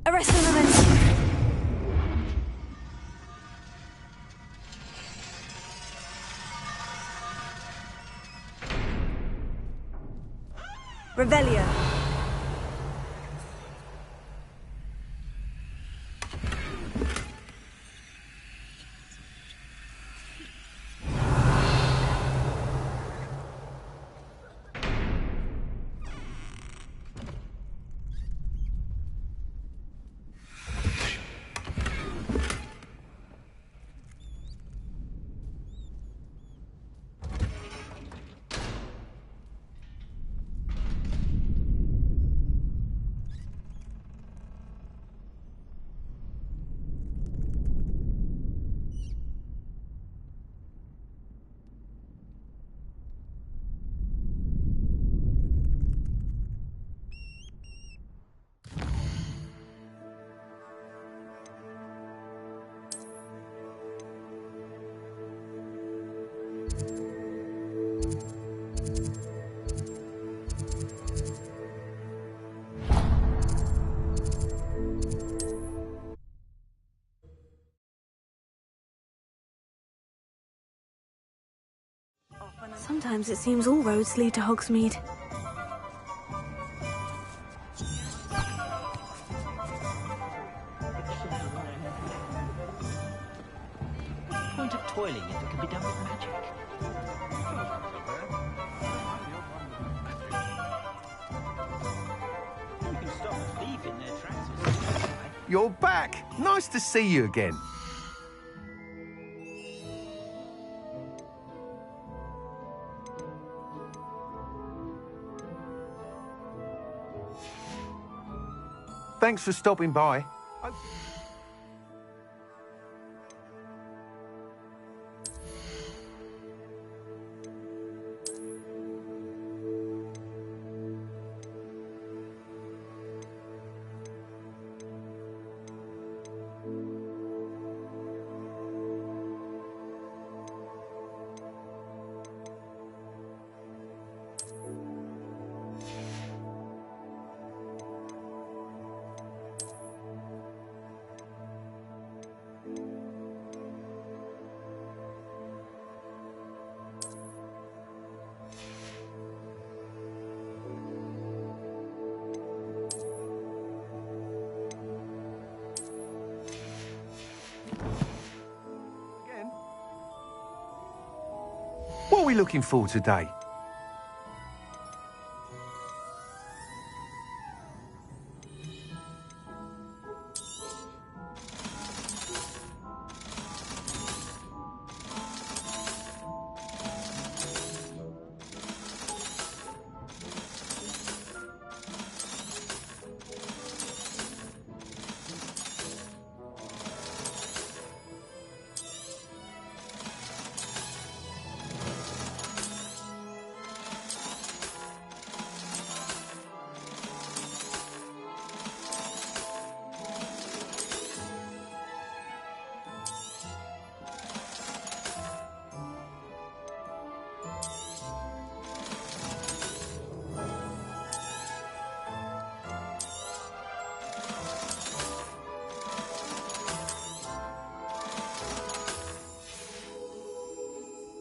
Arrest the momentum. Revelio. Sometimes it seems all roads lead to Hogsmeade. Point of toiling if it can be done with magic. You can stop a thief in their tracks. You're back! Nice to see you again. Thanks for stopping by. What are we looking for today?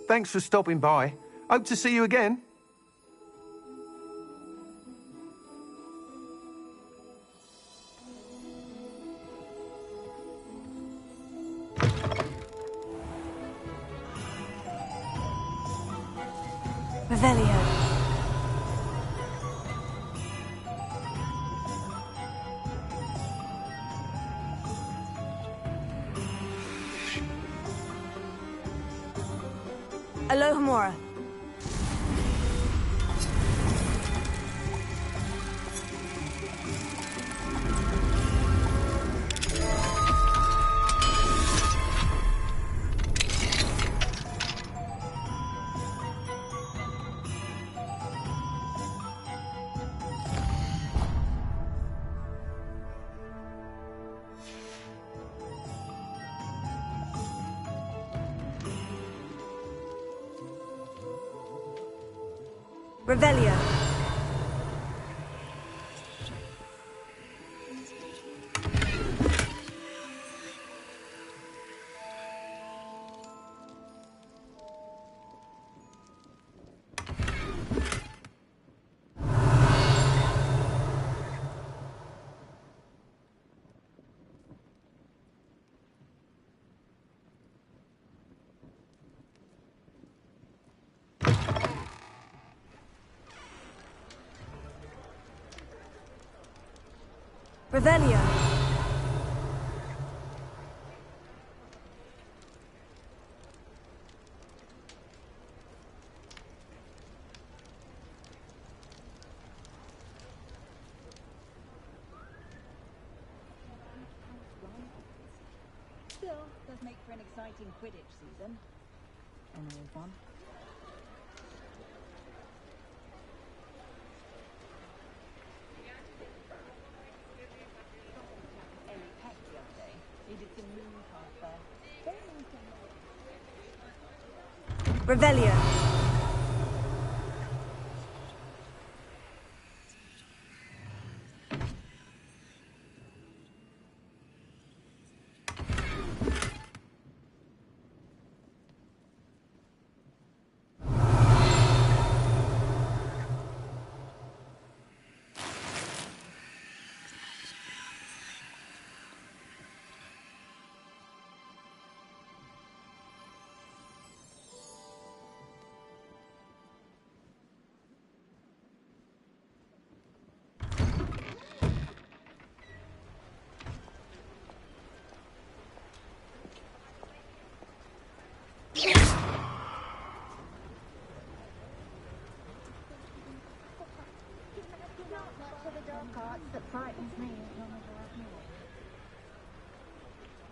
Thanks for stopping by. Hope to see you again. Revelio. Alohomora. Revelio. Revelio. Still, does make for an exciting Quidditch season. Only one. Revelio.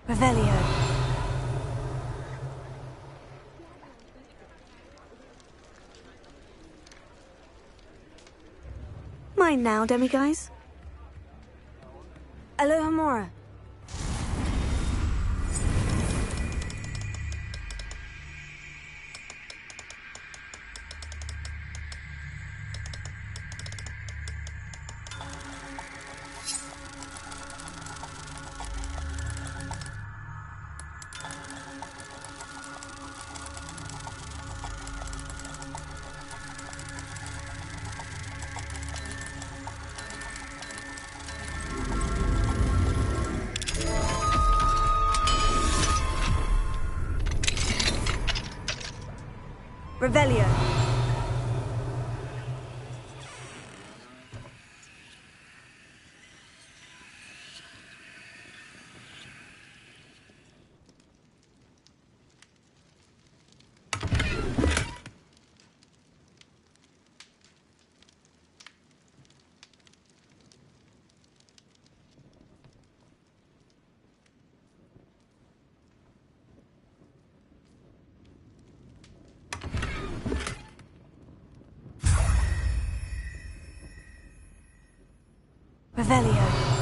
Revelio. Mine now, demiguise. Alohomora. Revelio. Revelio.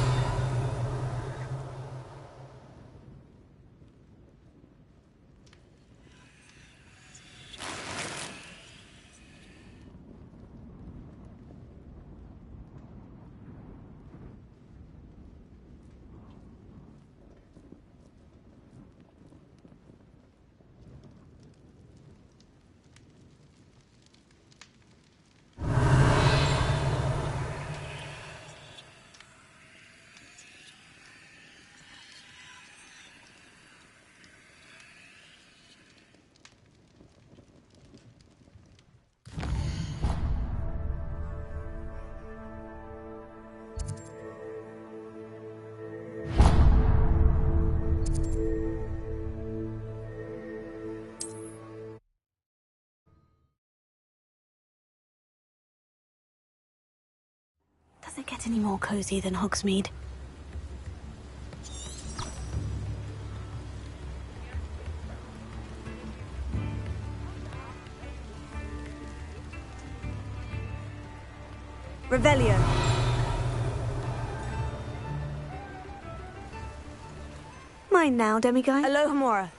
Does it get any more cozy than Hogsmeade? Revelio. Mine now, demiguy. Alohomora.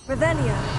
Revelio.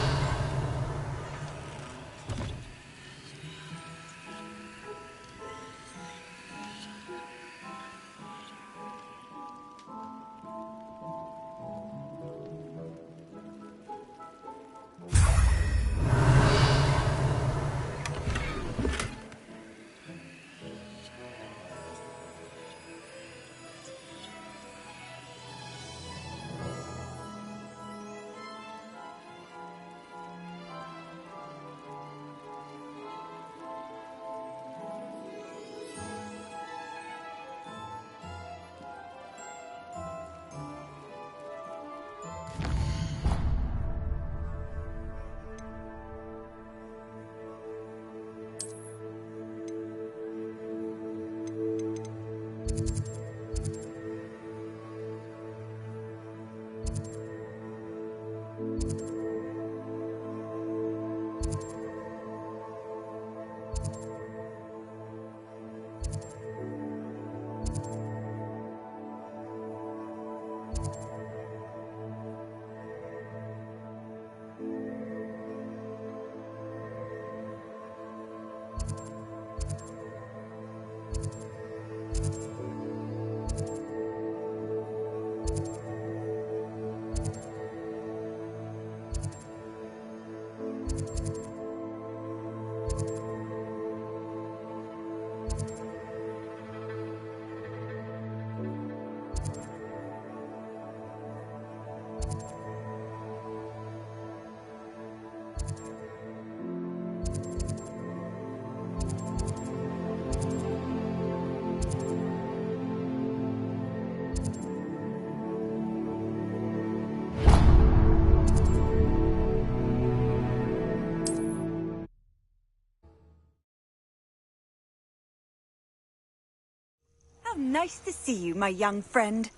Nice to see you, my young friend.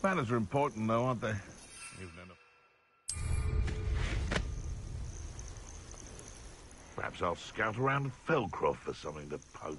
Manners are important, though, aren't they? Perhaps I'll scout around Felcroft for something to poach.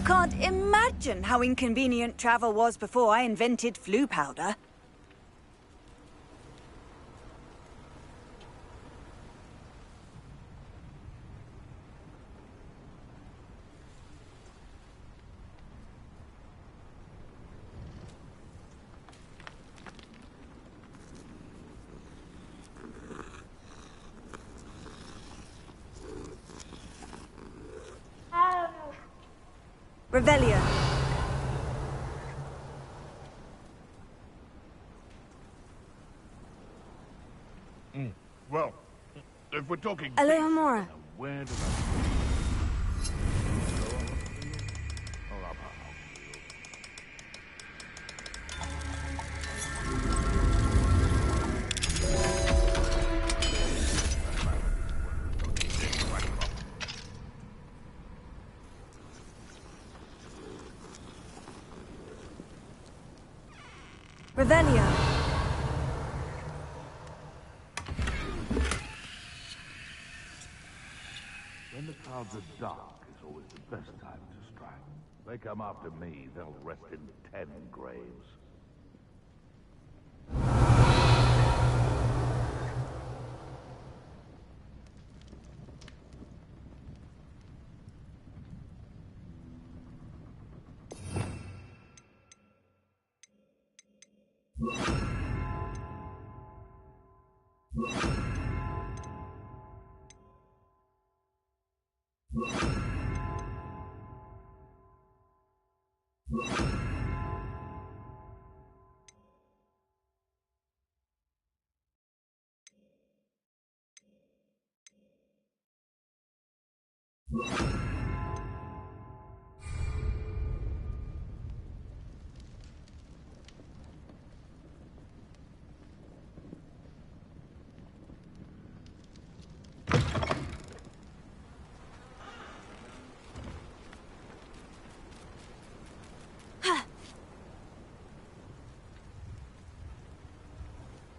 can't imagine how inconvenient travel was before I invented flu powder. Revelio. Well, if we're talking... Alohomora. Where did Revelio. When the clouds are dark is always the best time to strike. They come after me, they'll rest in 10 graves.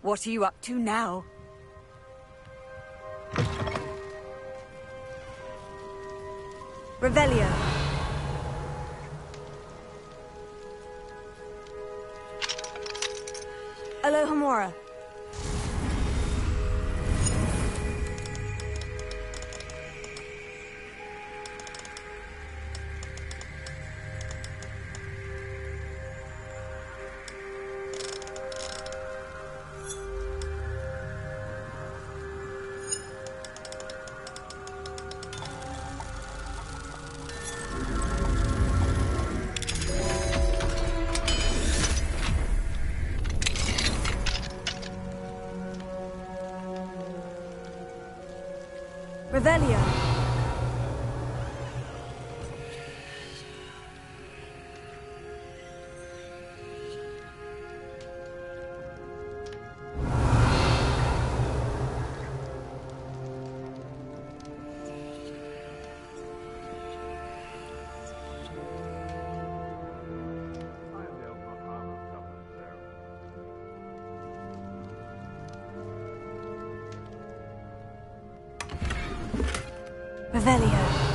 What are you up to now? Revelio. Alohomora. Revelio. Revelio.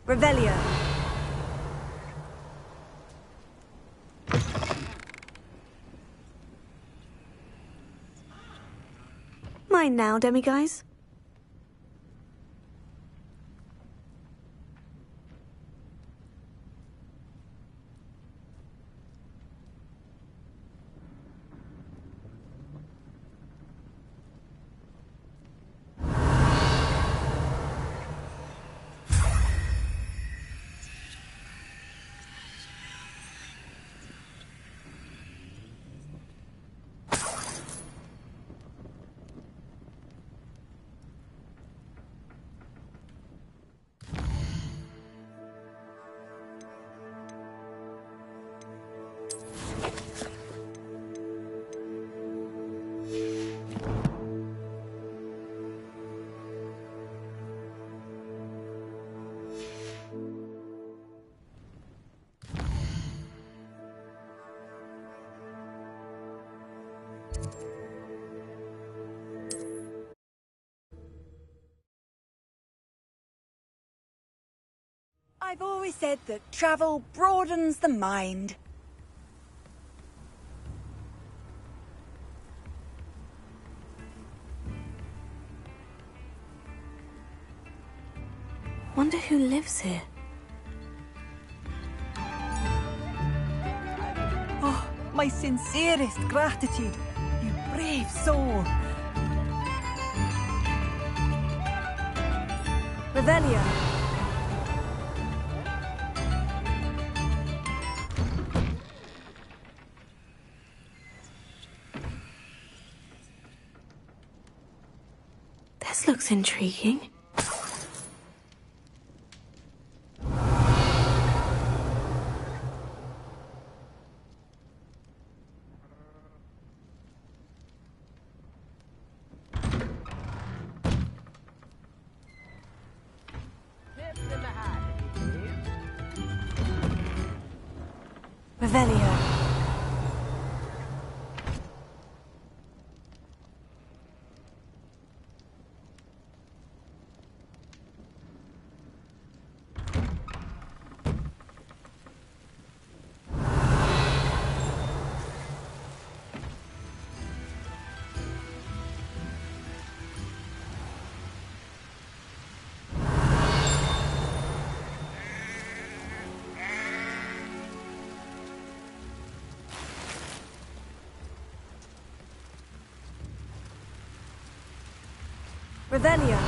Revelio. Mine now, demiguise. I've always said that travel broadens the mind. Wonder who lives here. Oh, my sincerest gratitude, you brave soul. Revelio. This looks intriguing. Revelio. Revelio.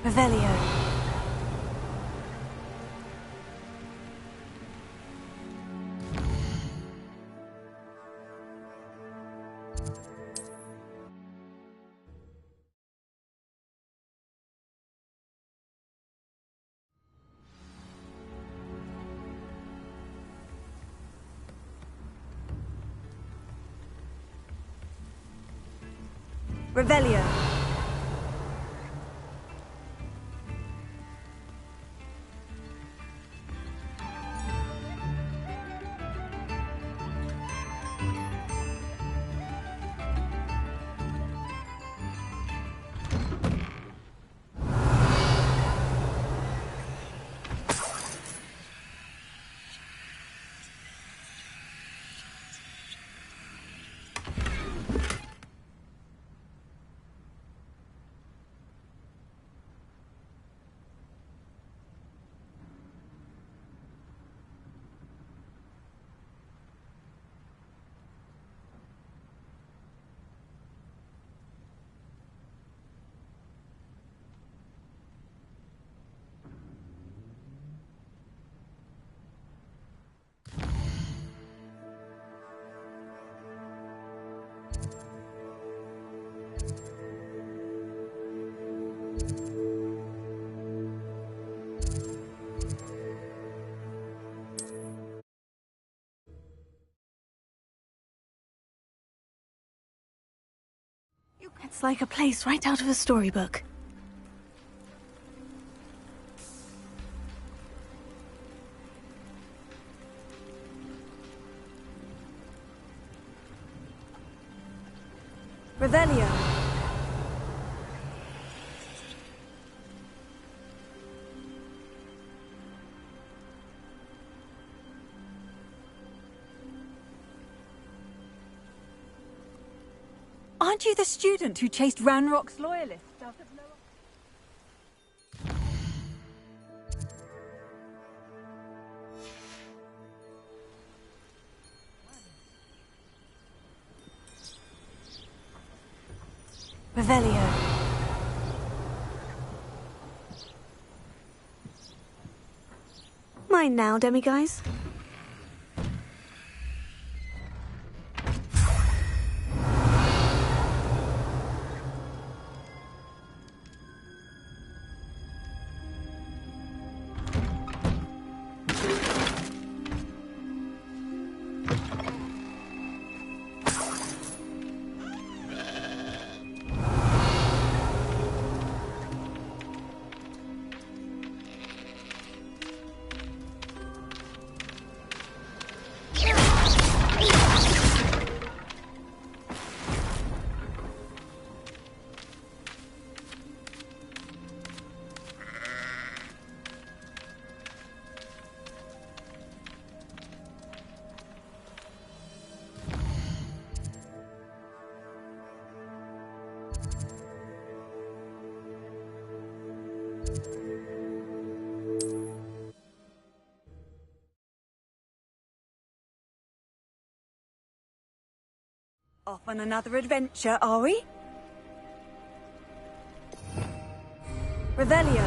Revelio. Revelio. It's like a place right out of a storybook. Revelio. Aren't you the student who chased Ranrock's loyalists out of Revelio. Mine now, demiguise. Off on another adventure, are we? Revelio.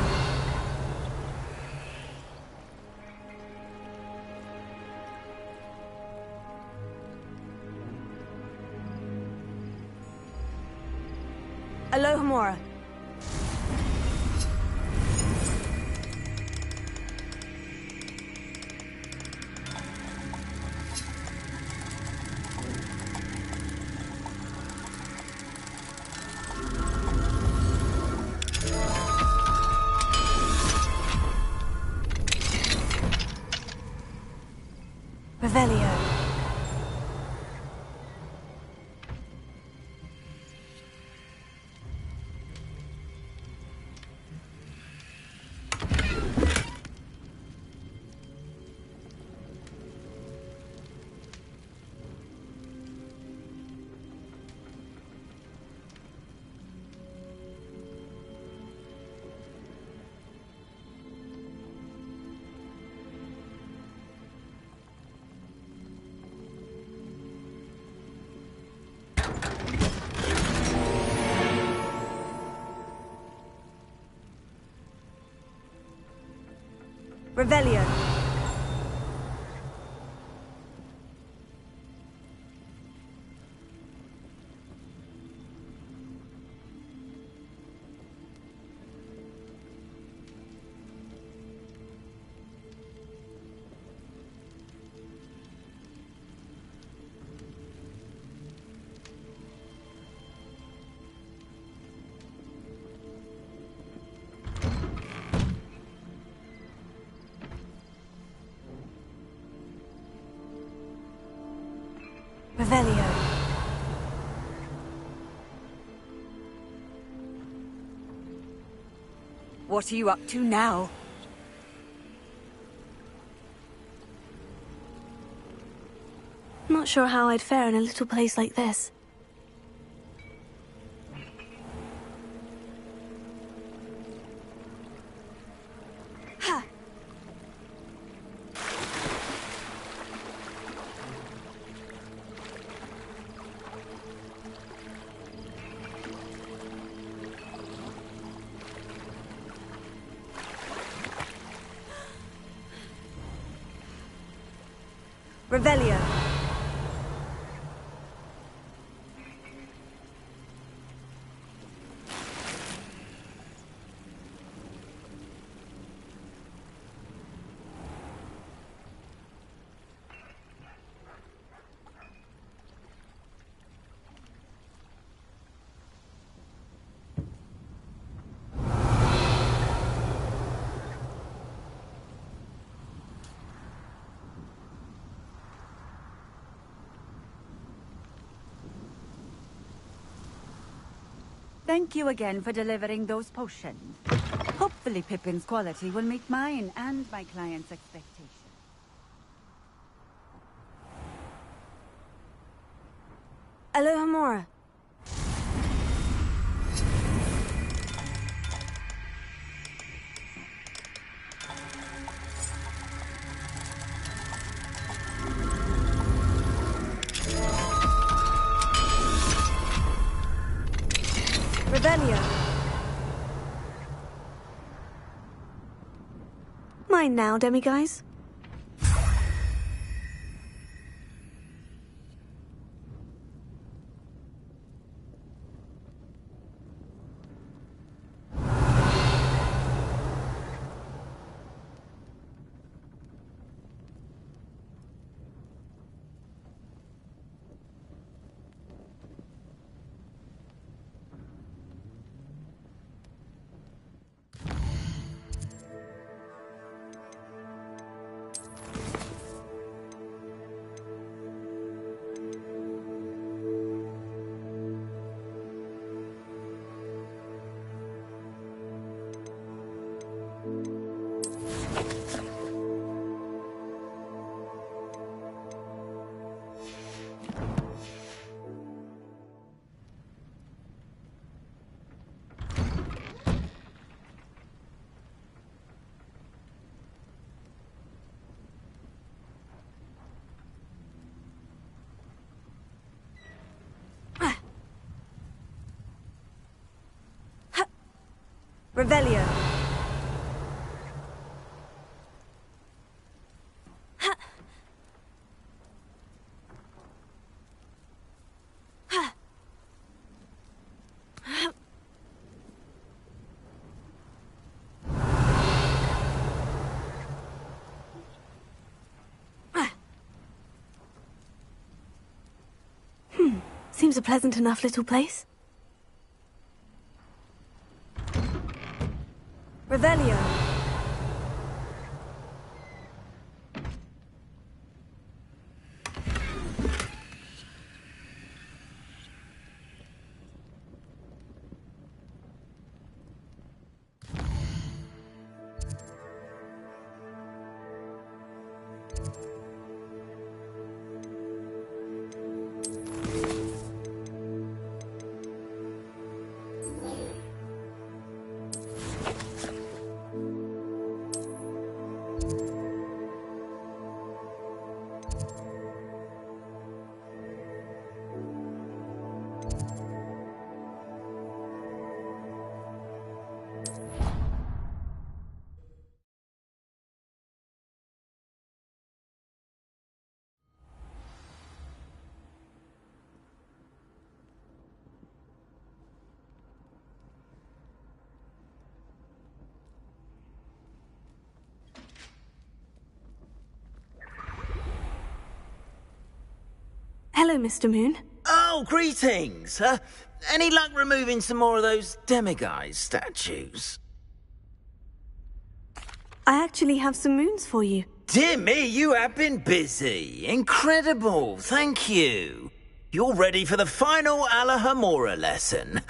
Alohomora. Revelio. Revelio. Revelio. What are you up to now? Not sure how I'd fare in a little place like this. Ha! Revelio. Thank you again for delivering those potions. Hopefully Pippin's quality will meet mine and my client's expectations. Alohomora. Revelio. Mine now, demiguise. Revelio. Seems a pleasant enough little place. Revelio. Hello, Mr. Moon. Oh, greetings! Any luck removing some more of those demiguise statues? I actually have some moons for you. Dear me, you have been busy. Incredible, thank you. You're ready for the final Alahomora lesson.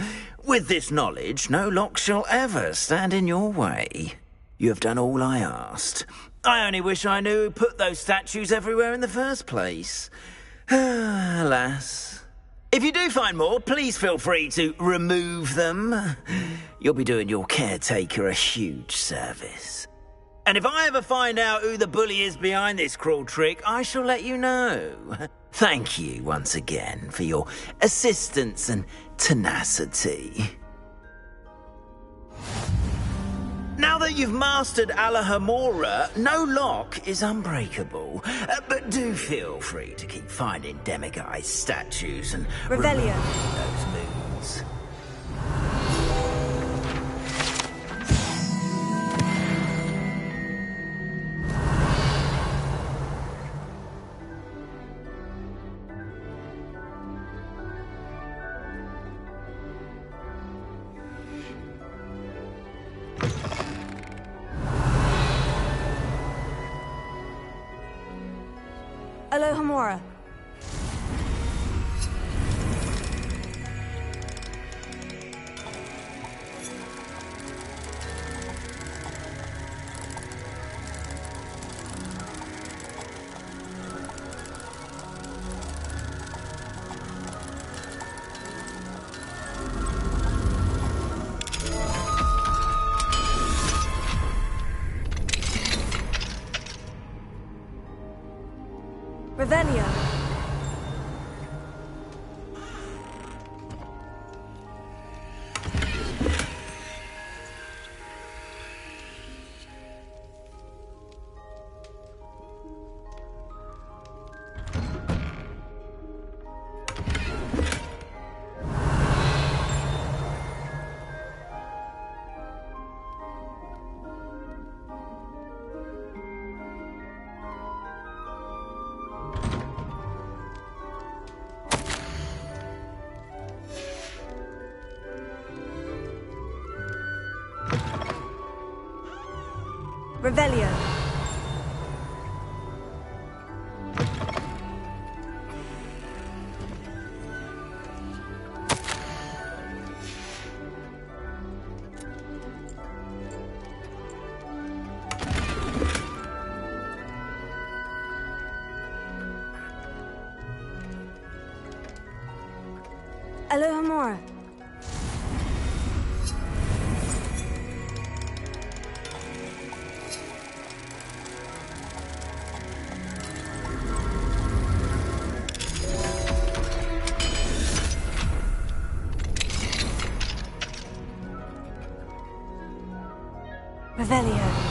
With this knowledge, no lock shall ever stand in your way. You have done all I asked. I only wish I knew who put those statues everywhere in the first place. Alas. If you do find more, please feel free to remove them. You'll be doing your caretaker a huge service. And if I ever find out who the bully is behind this cruel trick, I shall let you know. Thank you once again for your assistance and tenacity. Now that you've mastered Alahomora, no lock is unbreakable. But do feel free to keep finding demiguise statues and Revelio. those moons. Alohomora. Revelio. Revelio. Alohomora. Revelio.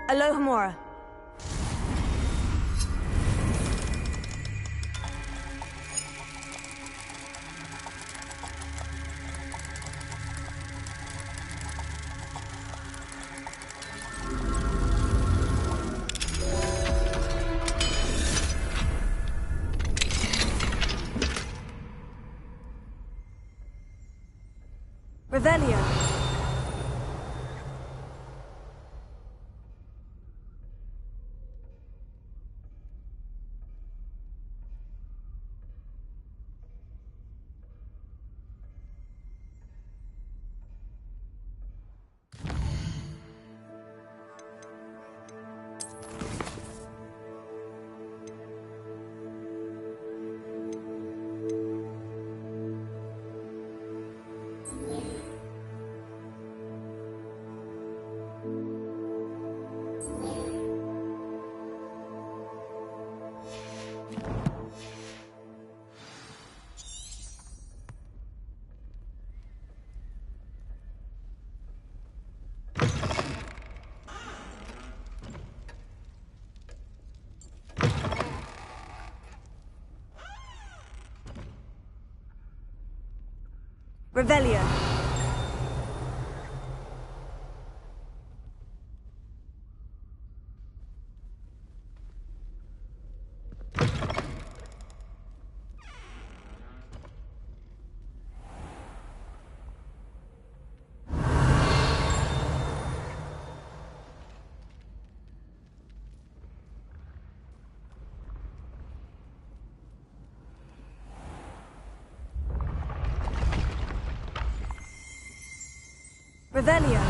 Alohomora. Revelio. Revelio. Revelio.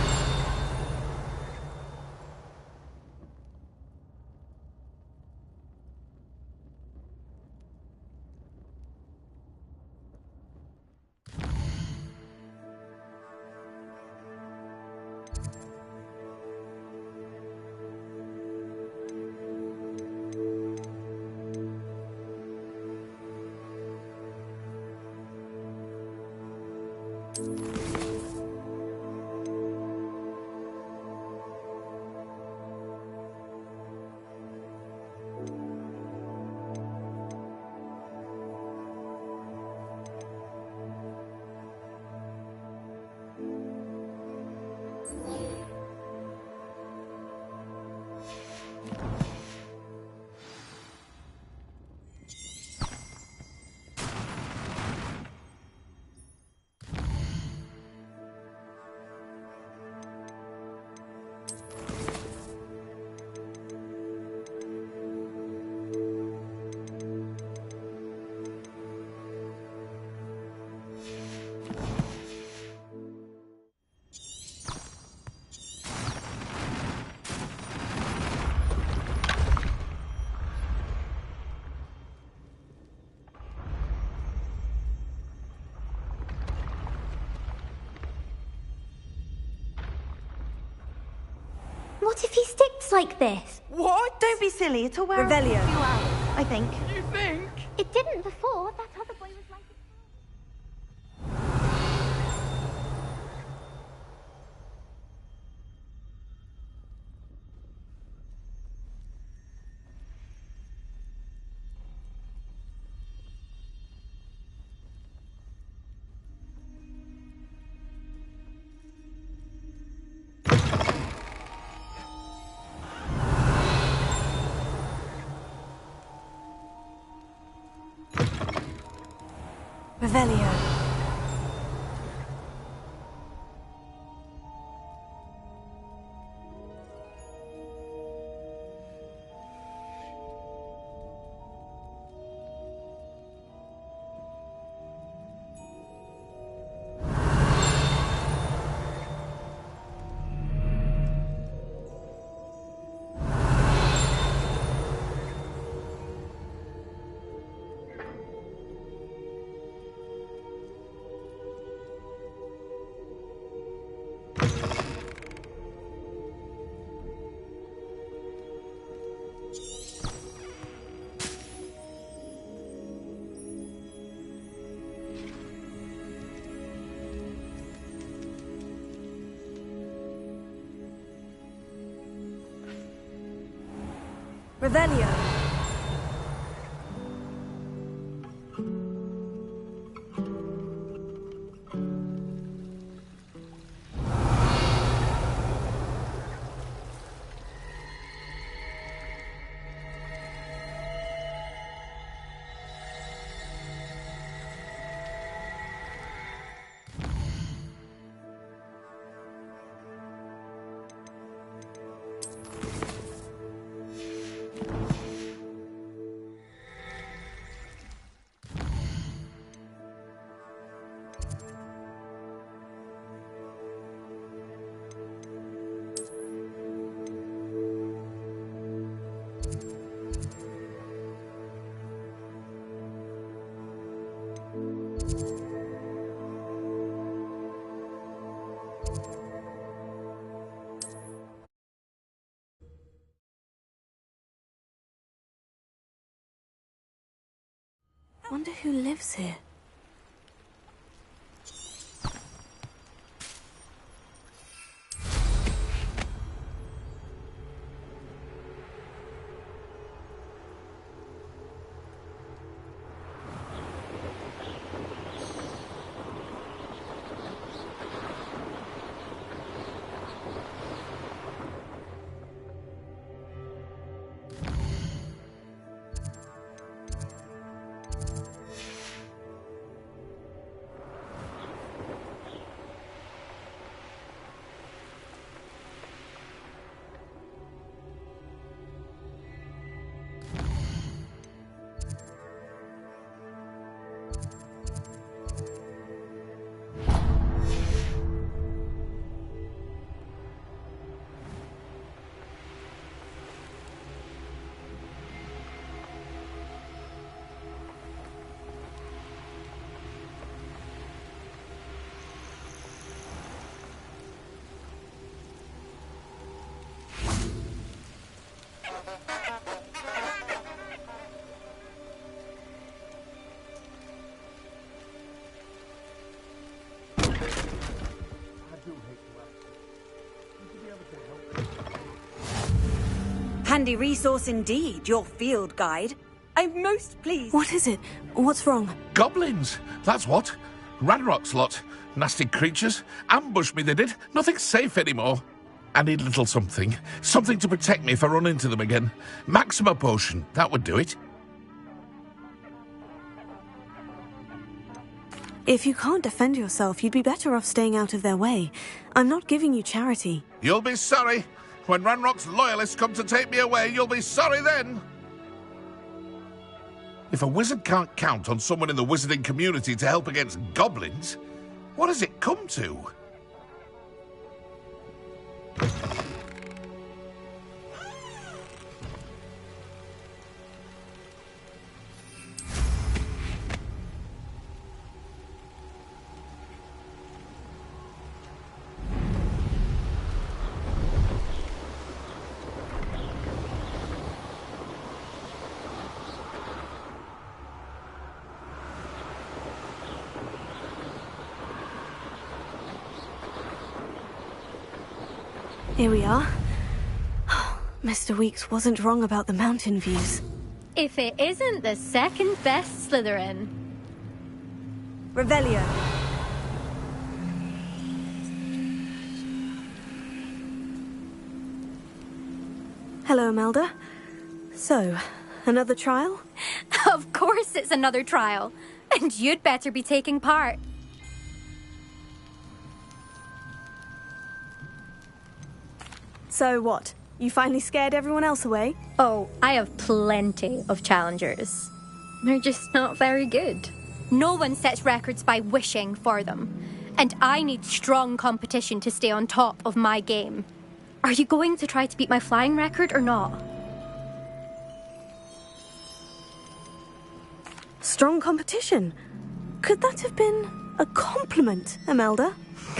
What if he sticks like this? What? Don't be silly. It'll wear Revelio. off in a few hours, I think. You think? It didn't before. That other boy was like it. Revelio. Revelio. Wonder who lives here. Handy resource indeed, your field guide. I'm most pleased. What is it? What's wrong? Goblins! That's what. Ranrock's lot. Nasty creatures. Ambushed me, they did. Nothing's safe anymore. I need a little something. Something to protect me if I run into them again. Maxima potion. That would do it. If you can't defend yourself, you'd be better off staying out of their way. I'm not giving you charity. You'll be sorry. When Ranrock's loyalists come to take me away, you'll be sorry then. If a wizard can't count on someone in the wizarding community to help against goblins, what has it come to? Here we are. Mr. Weeks wasn't wrong about the mountain views. If it isn't the second best Slytherin. Revelio. Hello, Imelda. So, another trial? Of course it's another trial. And you'd better be taking part. So what? You finally scared everyone else away? Oh, I have plenty of challengers. They're just not very good. No one sets records by wishing for them. And I need strong competition to stay on top of my game. Are you going to try to beat my flying record or not? Strong competition? Could that have been a compliment, Imelda?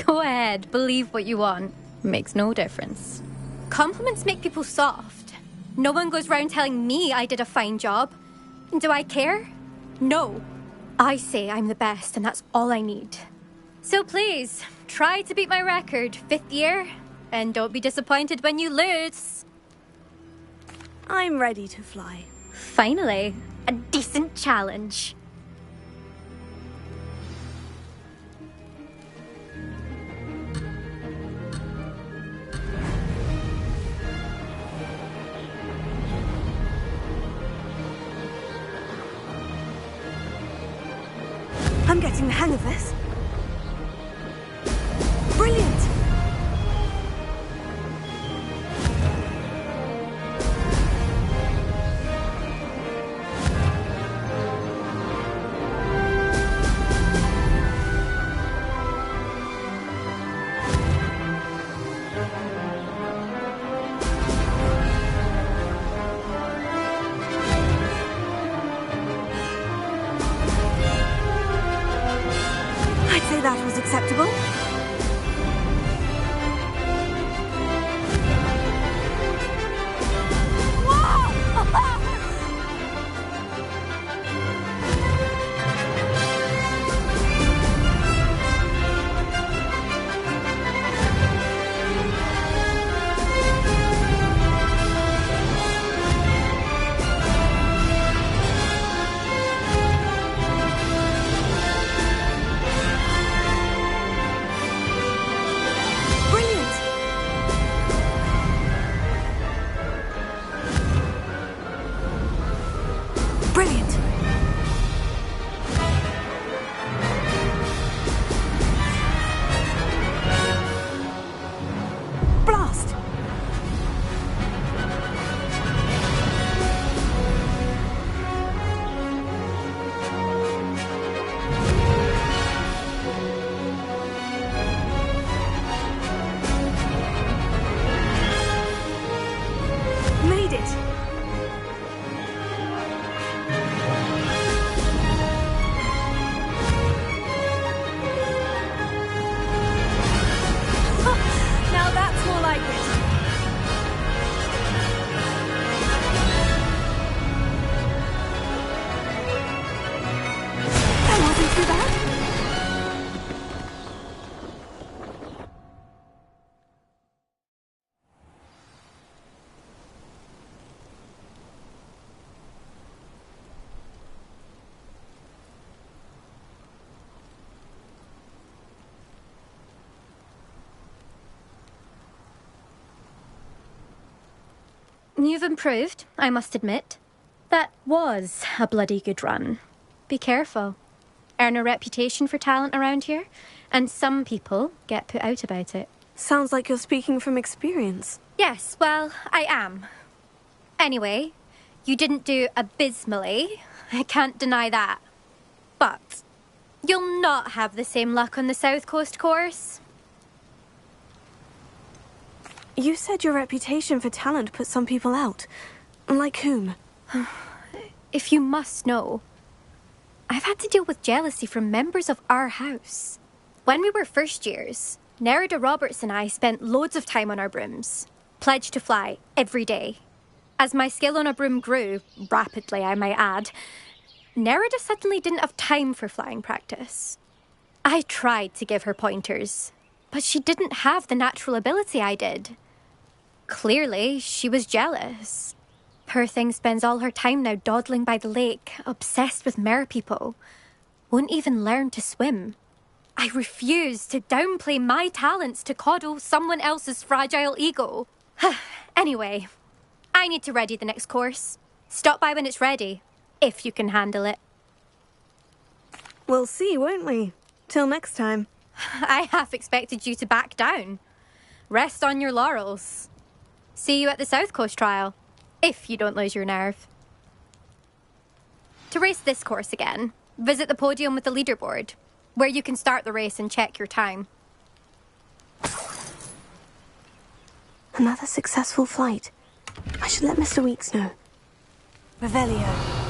Go ahead, believe what you want. Makes no difference. Compliments make people soft. No one goes round telling me I did a fine job. Do I care? No. I say I'm the best, and that's all I need. So please, try to beat my record, 5th year, and don't be disappointed when you lose. I'm ready to fly. Finally, a decent challenge. I'm getting the hang of this. Brilliant! I'd say that was acceptable. Brilliant! Blast! Made it! Now that's more like it. That wasn't too bad. You've improved, I must admit. That was a bloody good run. Be careful. Earn a reputation for talent around here, and some people get put out about it. Sounds like you're speaking from experience. Yes, well, I am. Anyway, you didn't do abysmally. I can't deny that. But you'll not have the same luck on the South Coast course. You said your reputation for talent put some people out. Like whom? If you must know, I've had to deal with jealousy from members of our house. When we were first years, Nerida Roberts and I spent loads of time on our brooms, pledged to fly every day. As my skill on a broom grew, rapidly I might add, Nerida suddenly didn't have time for flying practice. I tried to give her pointers, but she didn't have the natural ability I did. Clearly, she was jealous. Poor thing spends all her time now dawdling by the lake, obsessed with merpeople. Won't even learn to swim. I refuse to downplay my talents to coddle someone else's fragile ego. Anyway, I need to ready the next course. Stop by when it's ready, if you can handle it. We'll see, won't we? Till next time. I half expected you to back down. Rest on your laurels. See you at the South Coast trial, if you don't lose your nerve. To race this course again, visit the podium with the leaderboard, where you can start the race and check your time. Another successful flight. I should let Mr. Weeks know. Revelio.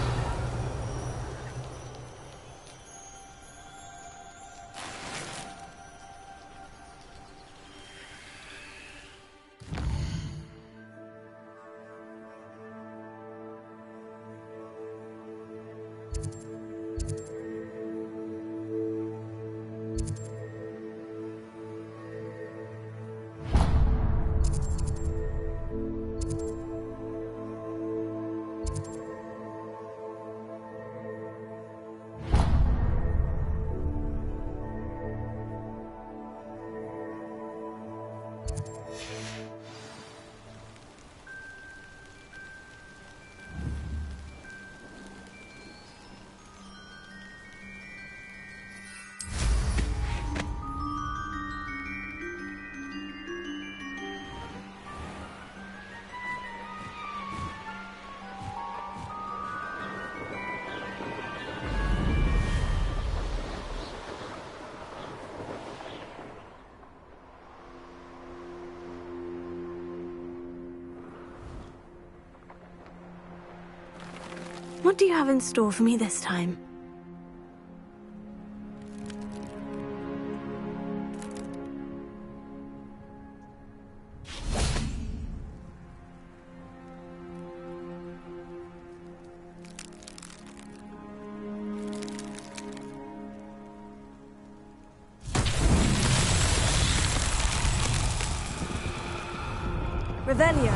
What do you have in store for me this time? Revelio.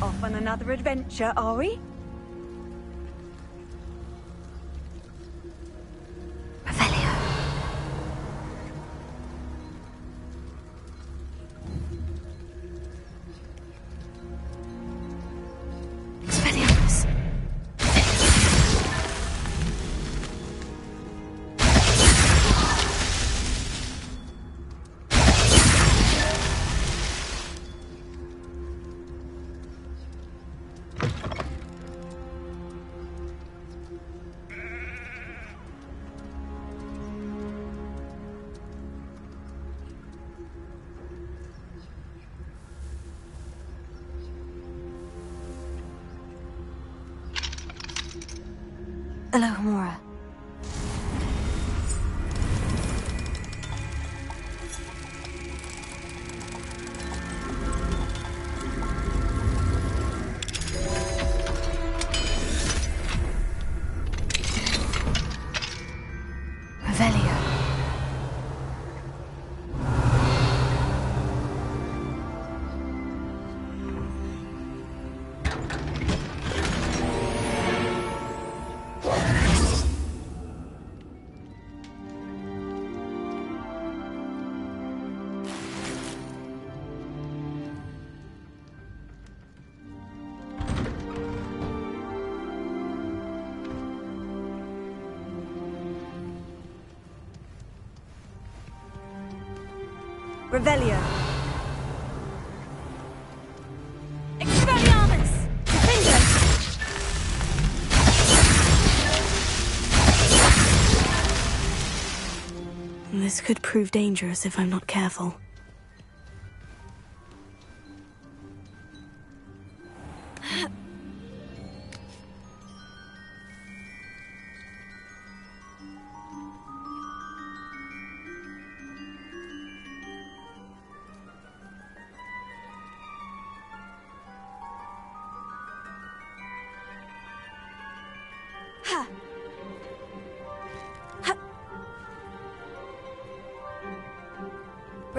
Off on another adventure, are we? Revelio. Expelliarmus. Alohomora. Revelio. Revelio. Expelliarmus! Defender! This could prove dangerous if I'm not careful.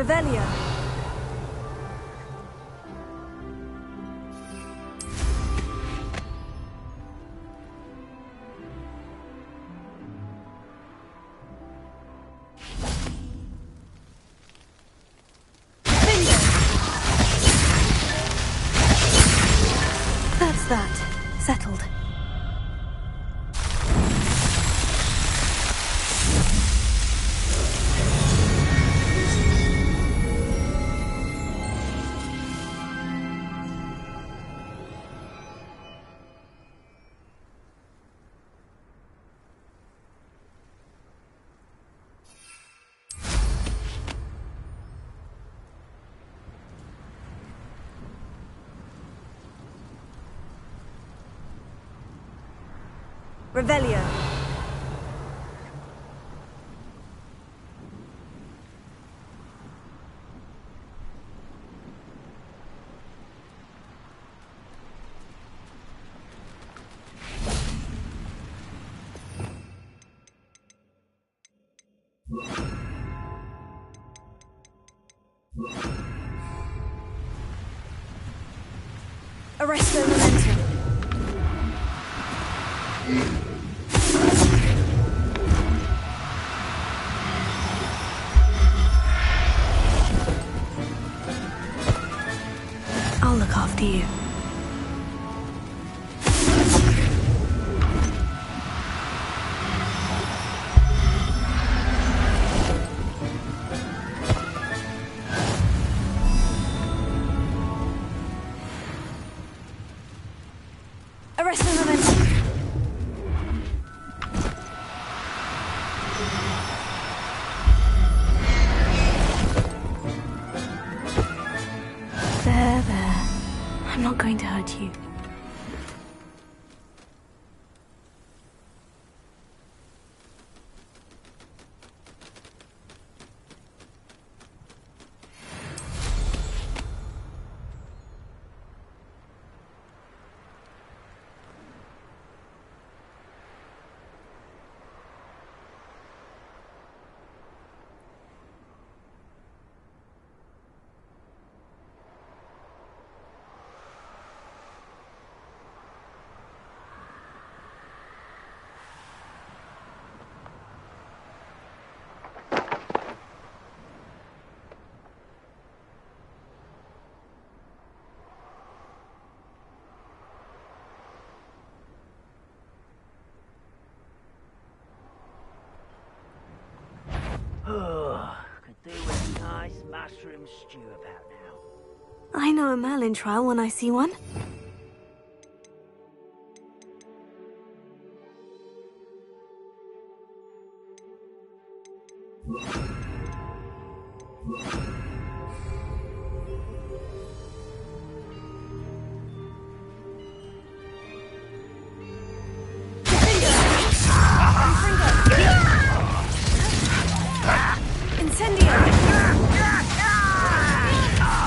Revelio. That's that. Settled. Revelio. Arresto momentum. I'll look after you. Arrest the momentum. There. I'm not going to hurt you. Could do with a nice mushroom stew about now. I know a Merlin trial when I see one.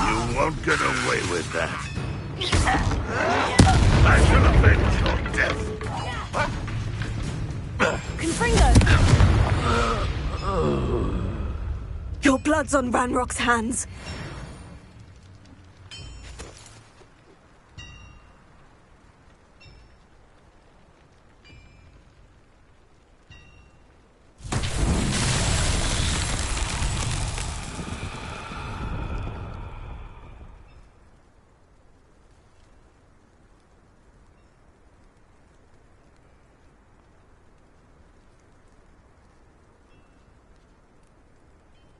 You won't get away with that. I shall avenge your death. Confringo! Your blood's on Ranrock's hands.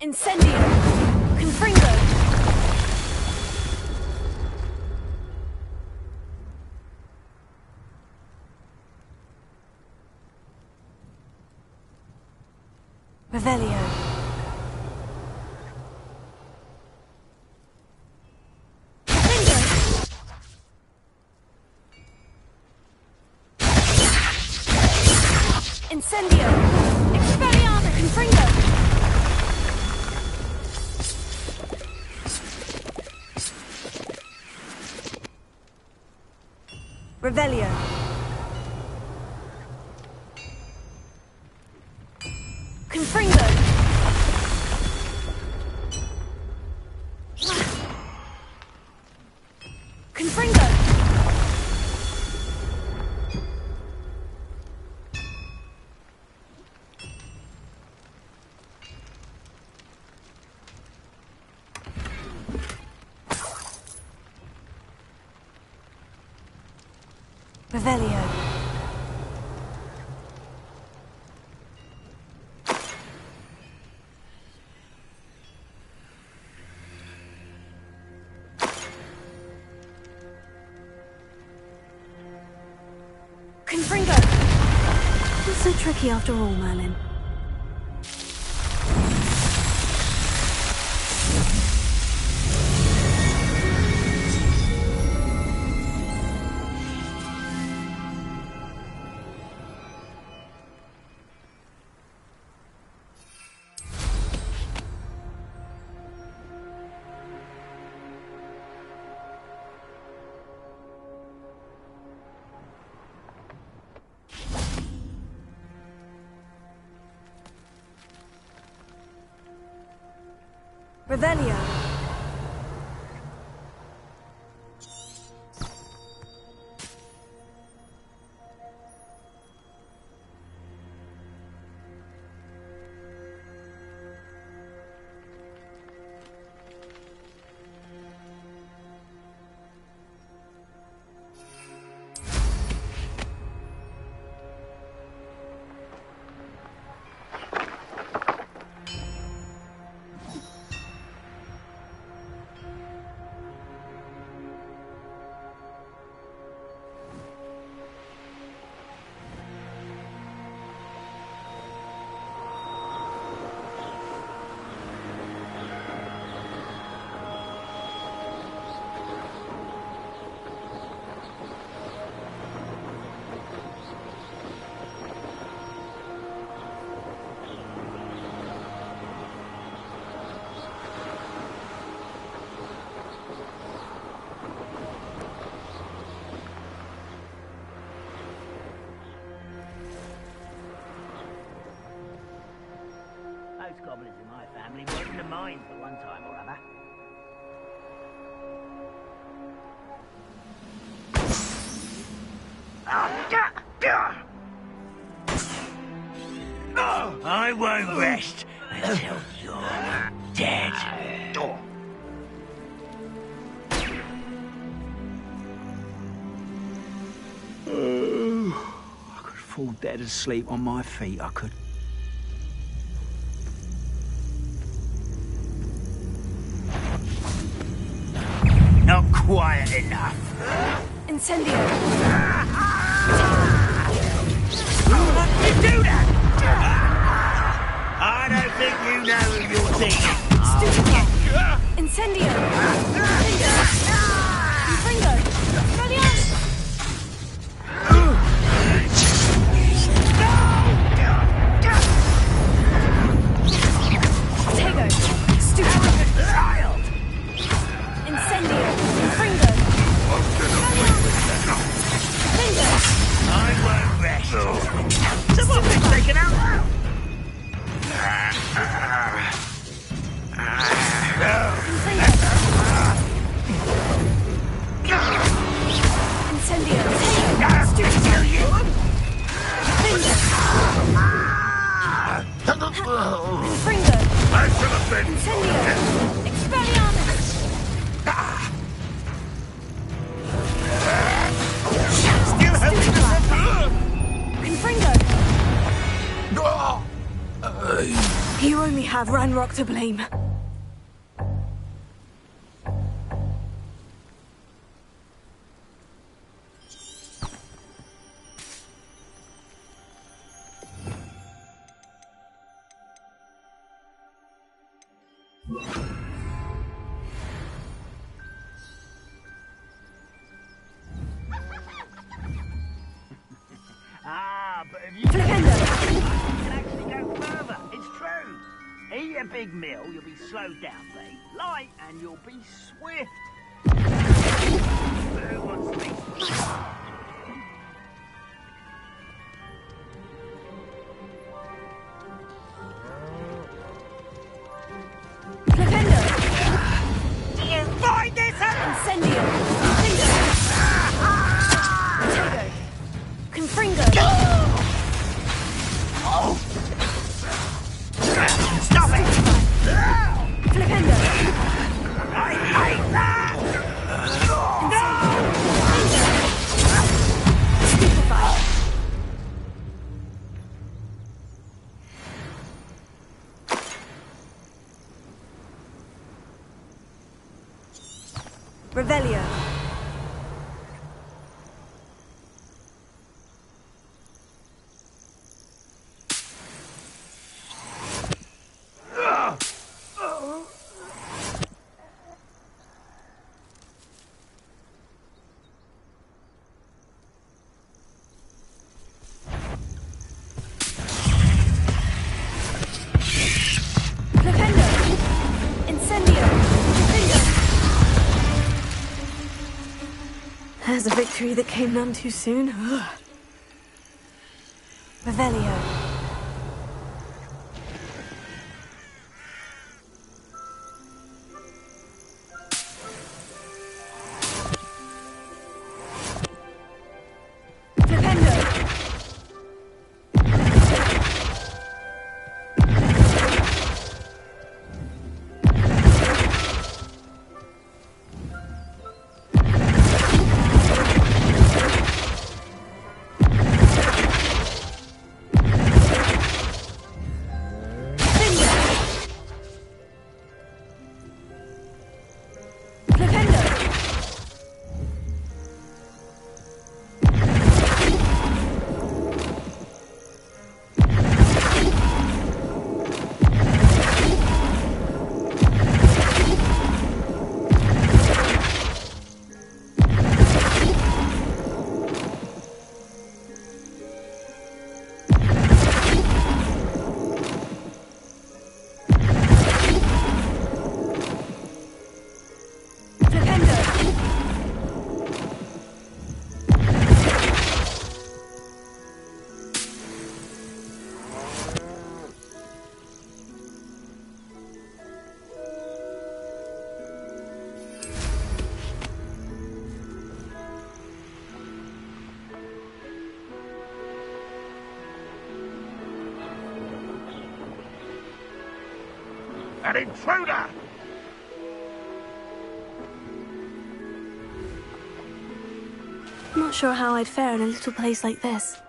Incendio! Confringo! Revelio. Incendio! Expelliarmus! Confringo! Revelio. Confringo. Revelio. Confringo! Not so tricky after all, Merlin. Revelio. Most goblins in my family were in the mines at one time or other. I won't rest until you're dead. I could fall dead asleep on my feet, I could. Not quiet enough. Incendio. How did you do that? I don't think you know who you're seeing. Stupido. Incendio. Confringo. Revelio. Tego. Stupid. Child. Incendio. Confringo. I won't rest. Someone's been taken out loud. Incendio. Confringo. I should have been. Incendio. Expelliarmus. Still helping us. Confringo. Oh. You only have Ranrock to blame. But if you can actually go further, it's true. Eat a big meal, you'll be slowed down, but eat light and you'll be swift. Who wants to be swift? Do you find this? Incendio. Confringo. Stop it! Flipendo. I hate that! There's a victory that came none too soon. Revelio. An intruder! Not sure how I'd fare in a little place like this.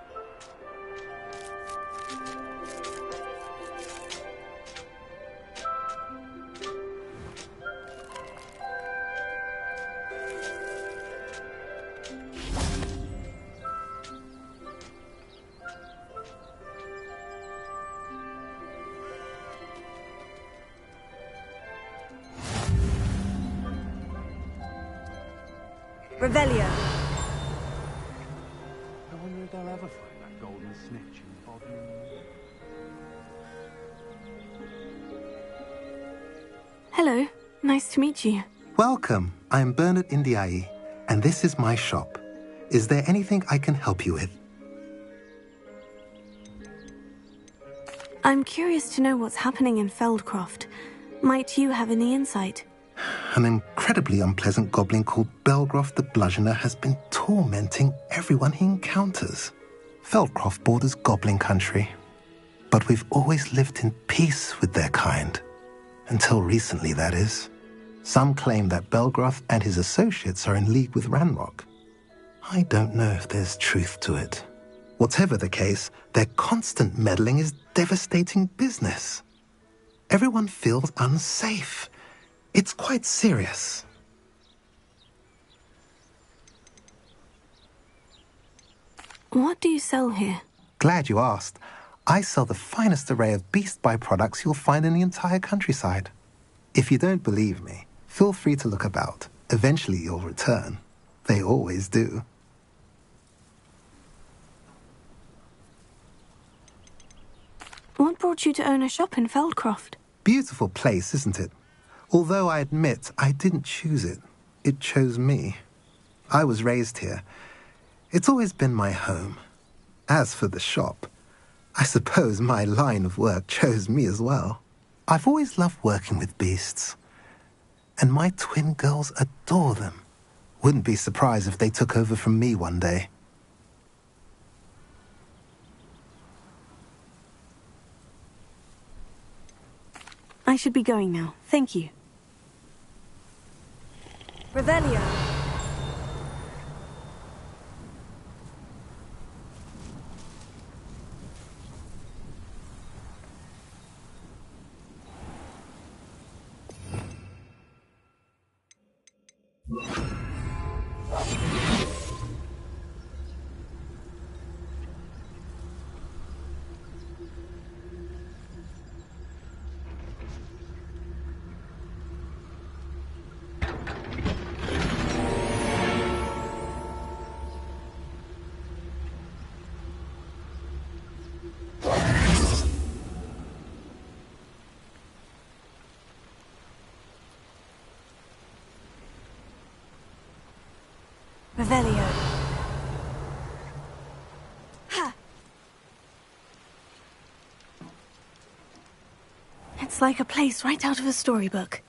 Revelio. I wonder if they'll ever find that golden snitch in Bodmin. Hello, nice to meet you. Welcome. I'm Bernard Indiai, and this is my shop. Is there anything I can help you with? I'm curious to know what's happening in Feldcroft. Might you have any insight? An incredibly unpleasant goblin called Belgroth the Bludgeoner has been tormenting everyone he encounters. Feldcroft borders goblin country, but we've always lived in peace with their kind. Until recently, that is. Some claim that Belgroth and his associates are in league with Ranrock. I don't know if there's truth to it. Whatever the case, their constant meddling is devastating business. Everyone feels unsafe. It's quite serious. What do you sell here? Glad you asked. I sell the finest array of beast byproducts you'll find in the entire countryside. If you don't believe me, feel free to look about. Eventually you'll return. They always do. What brought you to own a shop in Feldcroft? Beautiful place, isn't it? Although I admit I didn't choose it. It chose me. I was raised here. It's always been my home. As for the shop, I suppose my line of work chose me as well. I've always loved working with beasts. And my twin girls adore them. Wouldn't be surprised if they took over from me one day. I should be going now. Thank you. Revelio. Revelio. Ha! It's like a place right out of a storybook.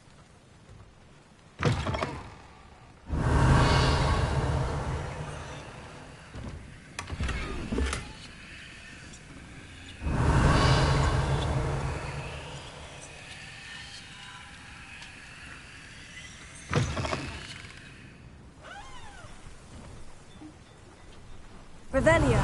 Revelio.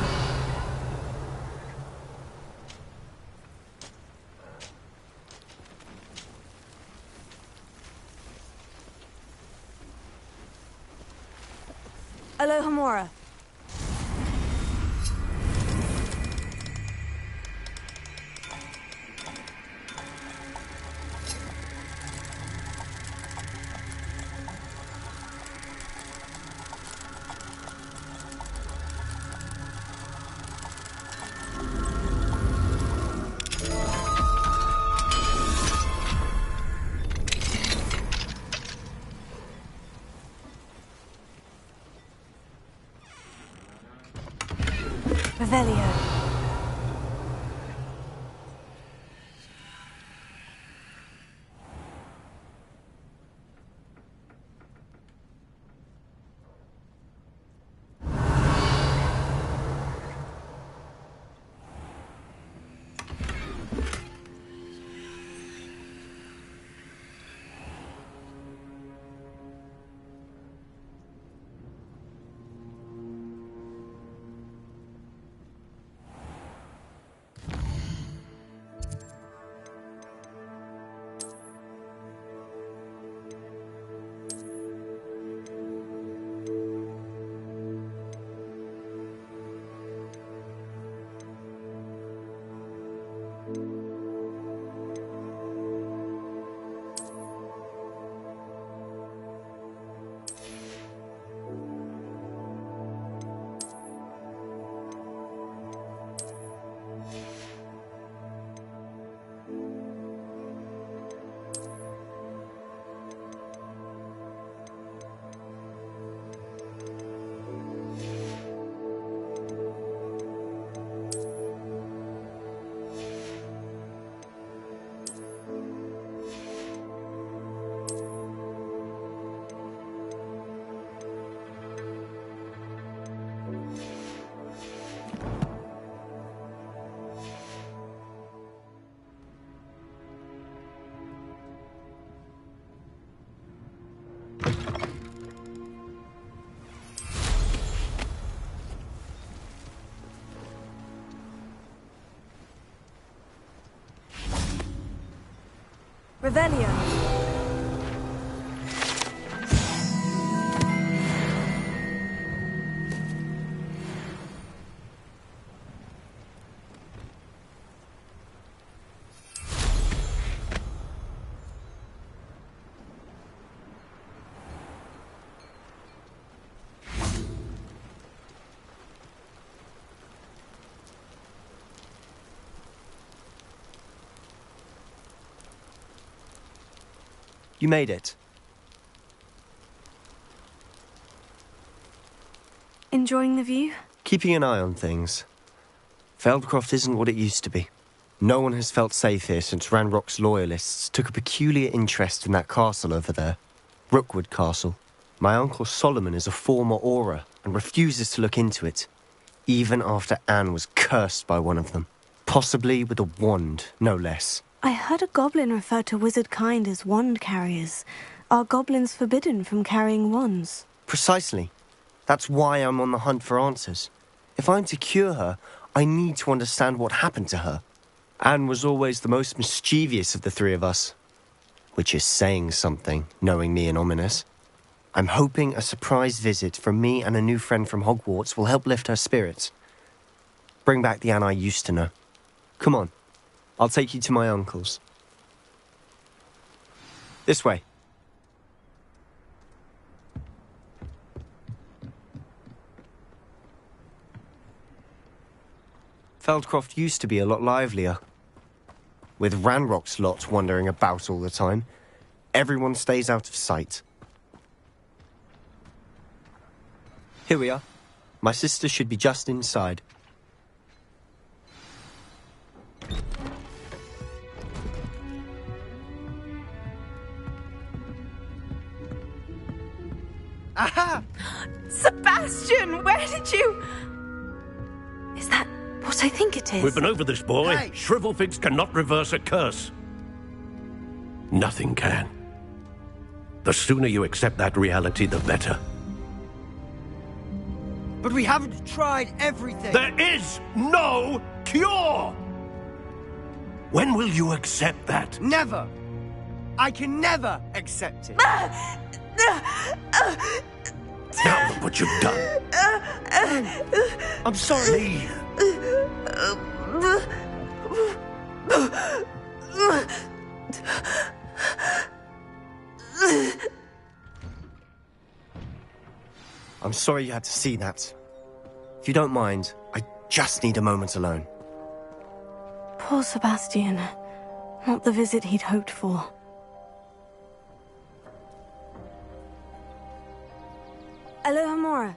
Alohomora. Revelio. Revelio. You made it. Enjoying the view? Keeping an eye on things. Feldcroft isn't what it used to be. No one has felt safe here since Ranrock's loyalists took a peculiar interest in that castle over there. Rookwood Castle. My uncle Solomon is a former Auror and refuses to look into it, even after Anne was cursed by one of them. Possibly with a wand, no less. I heard a goblin refer to wizard kind as wand carriers. Are goblins forbidden from carrying wands? Precisely. That's why I'm on the hunt for answers. If I'm to cure her, I need to understand what happened to her. Anne was always the most mischievous of the three of us. Which is saying something, knowing me and Ominous. I'm hoping a surprise visit from me and a new friend from Hogwarts will help lift her spirits. Bring back the Anne I used to know. Come on. I'll take you to my uncle's. This way. Feldcroft used to be a lot livelier. With Ranrock's lot wandering about all the time, everyone stays out of sight. Here we are. My sister should be just inside. Aha! Sebastian, where did you... Is that what I think it is? We've been over this, boy. Hey. Shrivelfigs cannot reverse a curse. Nothing can. The sooner you accept that reality, the better. But we haven't tried everything. There is no cure! When will you accept that? Never. I can never accept it. Now look what you've done. I'm sorry. Leave. I'm sorry you had to see that. If you don't mind, I just need a moment alone. Poor Sebastian. Not the visit he'd hoped for. Alohomora.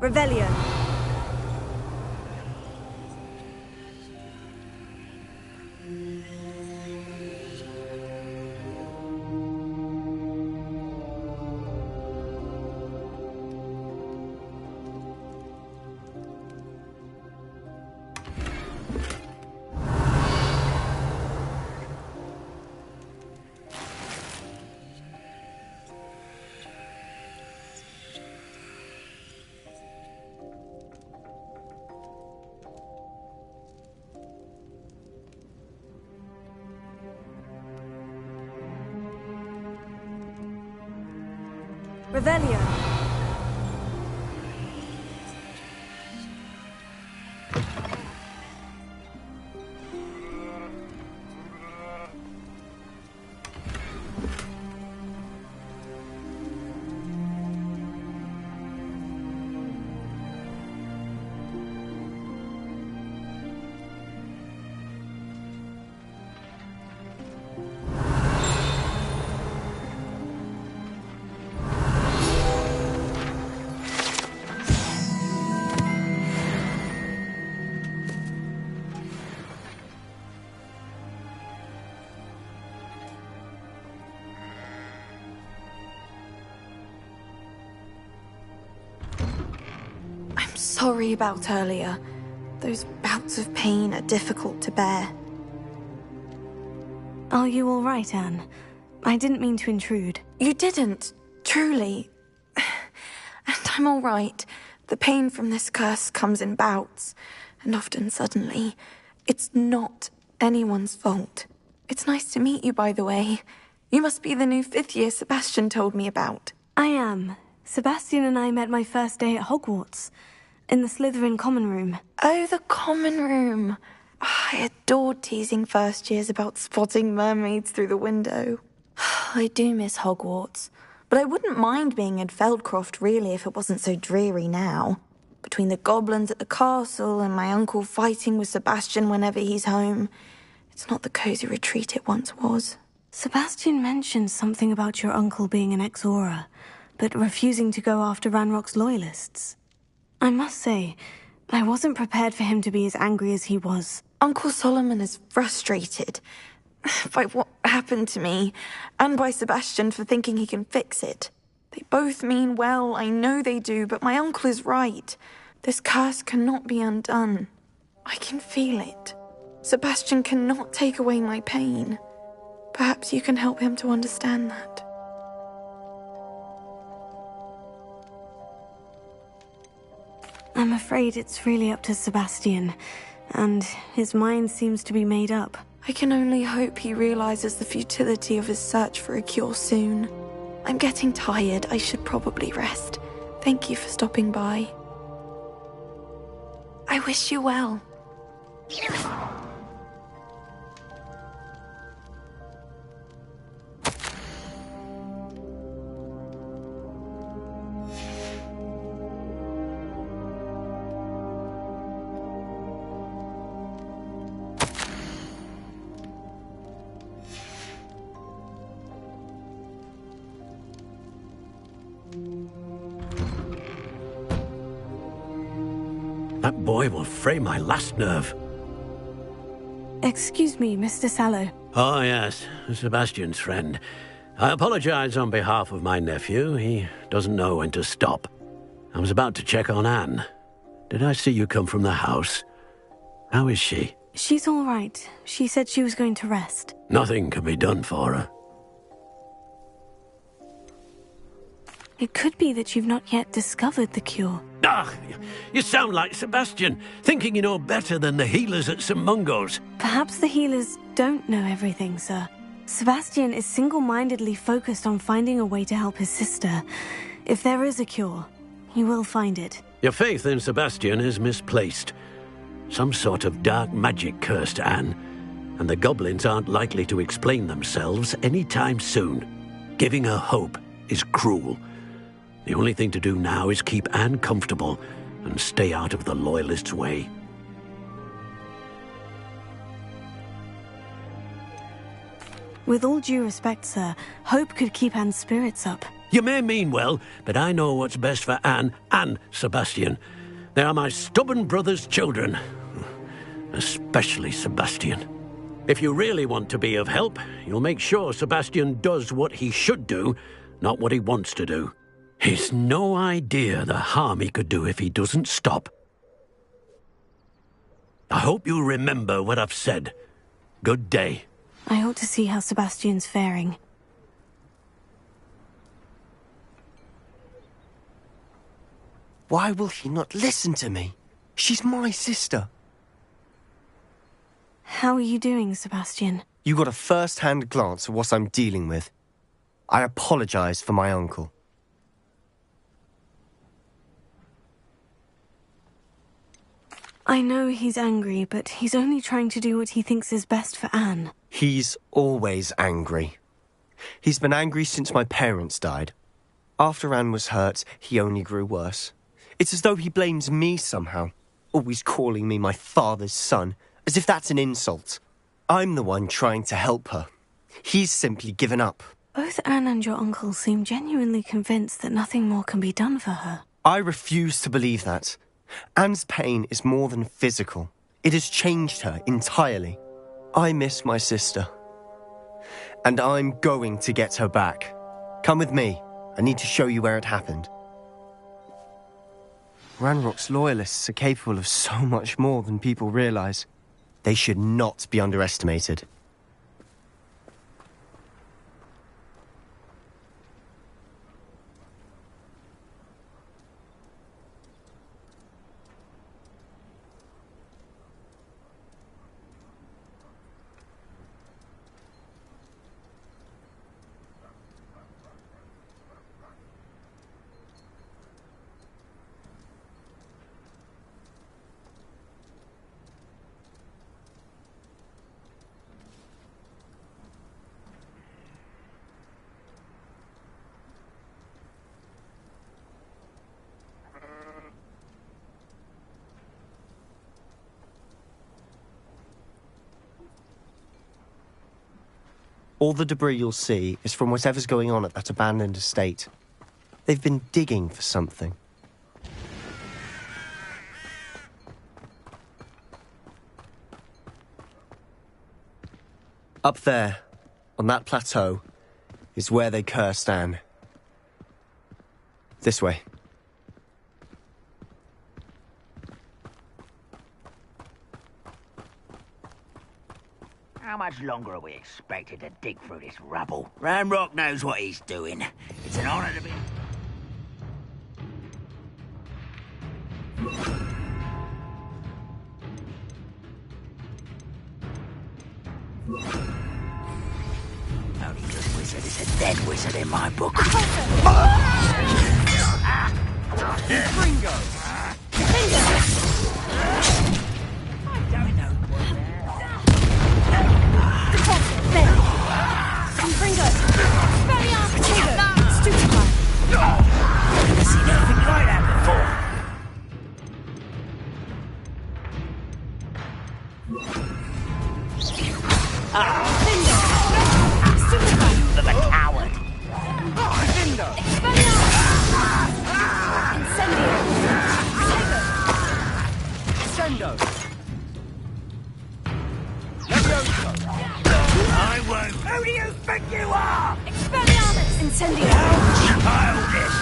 Revelio. Revelio. Sorry about earlier. Those bouts of pain are difficult to bear. Are you all right, Anne? I didn't mean to intrude. You didn't, truly. And I'm all right. The pain from this curse comes in bouts, and often suddenly. It's not anyone's fault. It's nice to meet you, by the way. You must be the new 5th year Sebastian told me about. I am. Sebastian and I met my first day at Hogwarts. In the Slytherin common room. Oh, the common room. I adored teasing first years about spotting mermaids through the window. I do miss Hogwarts, but I wouldn't mind being in Feldcroft really if it wasn't so dreary now. Between the goblins at the castle and my uncle fighting with Sebastian whenever he's home, it's not the cozy retreat it once was. Sebastian mentioned something about your uncle being an ex-Auror, but refusing to go after Ranrock's loyalists. I must say, I wasn't prepared for him to be as angry as he was. Uncle Solomon is frustrated by what happened to me, and by Sebastian for thinking he can fix it. They both mean well, I know they do, but my uncle is right. This curse cannot be undone. I can feel it. Sebastian cannot take away my pain. Perhaps you can help him to understand that. I'm afraid it's really up to Sebastian, and his mind seems to be made up. I can only hope he realizes the futility of his search for a cure soon. I'm getting tired. I should probably rest. Thank you for stopping by. I wish you well. That boy will fray my last nerve. Excuse me, Mr. Sallow. Oh, yes, Sebastian's friend. I apologize on behalf of my nephew. He doesn't know when to stop. I was about to check on Anne. Did I see you come from the house? How is she? She's all right. She said she was going to rest. Nothing can be done for her. It could be that you've not yet discovered the cure. Ah, you sound like Sebastian, thinking you know better than the healers at St. Mungo's. Perhaps the healers don't know everything, sir. Sebastian is single-mindedly focused on finding a way to help his sister. If there is a cure, he will find it. Your faith in Sebastian is misplaced. Some sort of dark magic cursed Anne, and the goblins aren't likely to explain themselves anytime soon. Giving her hope is cruel. The only thing to do now is keep Anne comfortable and stay out of the Loyalists' way. With all due respect, sir, hope could keep Anne's spirits up. You may mean well, but I know what's best for Anne and Sebastian. They are my stubborn brother's children. Especially Sebastian. If you really want to be of help, you'll make sure Sebastian does what he should do, not what he wants to do. He's no idea the harm he could do if he doesn't stop. I hope you remember what I've said. Good day. I ought to see how Sebastian's faring. Why will he not listen to me? She's my sister. How are you doing, Sebastian? You got a first-hand glance at what I'm dealing with. I apologize for my uncle. I know he's angry, but he's only trying to do what he thinks is best for Anne. He's always angry. He's been angry since my parents died. After Anne was hurt, he only grew worse. It's as though he blames me somehow, always calling me my father's son, as if that's an insult. I'm the one trying to help her. He's simply given up. Both Anne and your uncle seem genuinely convinced that nothing more can be done for her. I refuse to believe that. Anne's pain is more than physical. It has changed her entirely. I miss my sister. And I'm going to get her back. Come with me. I need to show you where it happened. Ranrock's Loyalists are capable of so much more than people realize. They should not be underestimated. All the debris you'll see is from whatever's going on at that abandoned estate. They've been digging for something. Up there, on that plateau, is where they cursed Anne. This way. How much longer are we expected to dig through this rubble? Ranrock knows what he's doing. It's an honor to be... my book. Gringo! I've seen anything like that before. You the coward. I won't. Who do you think you are? Expelliarmus! Incendio! Childish.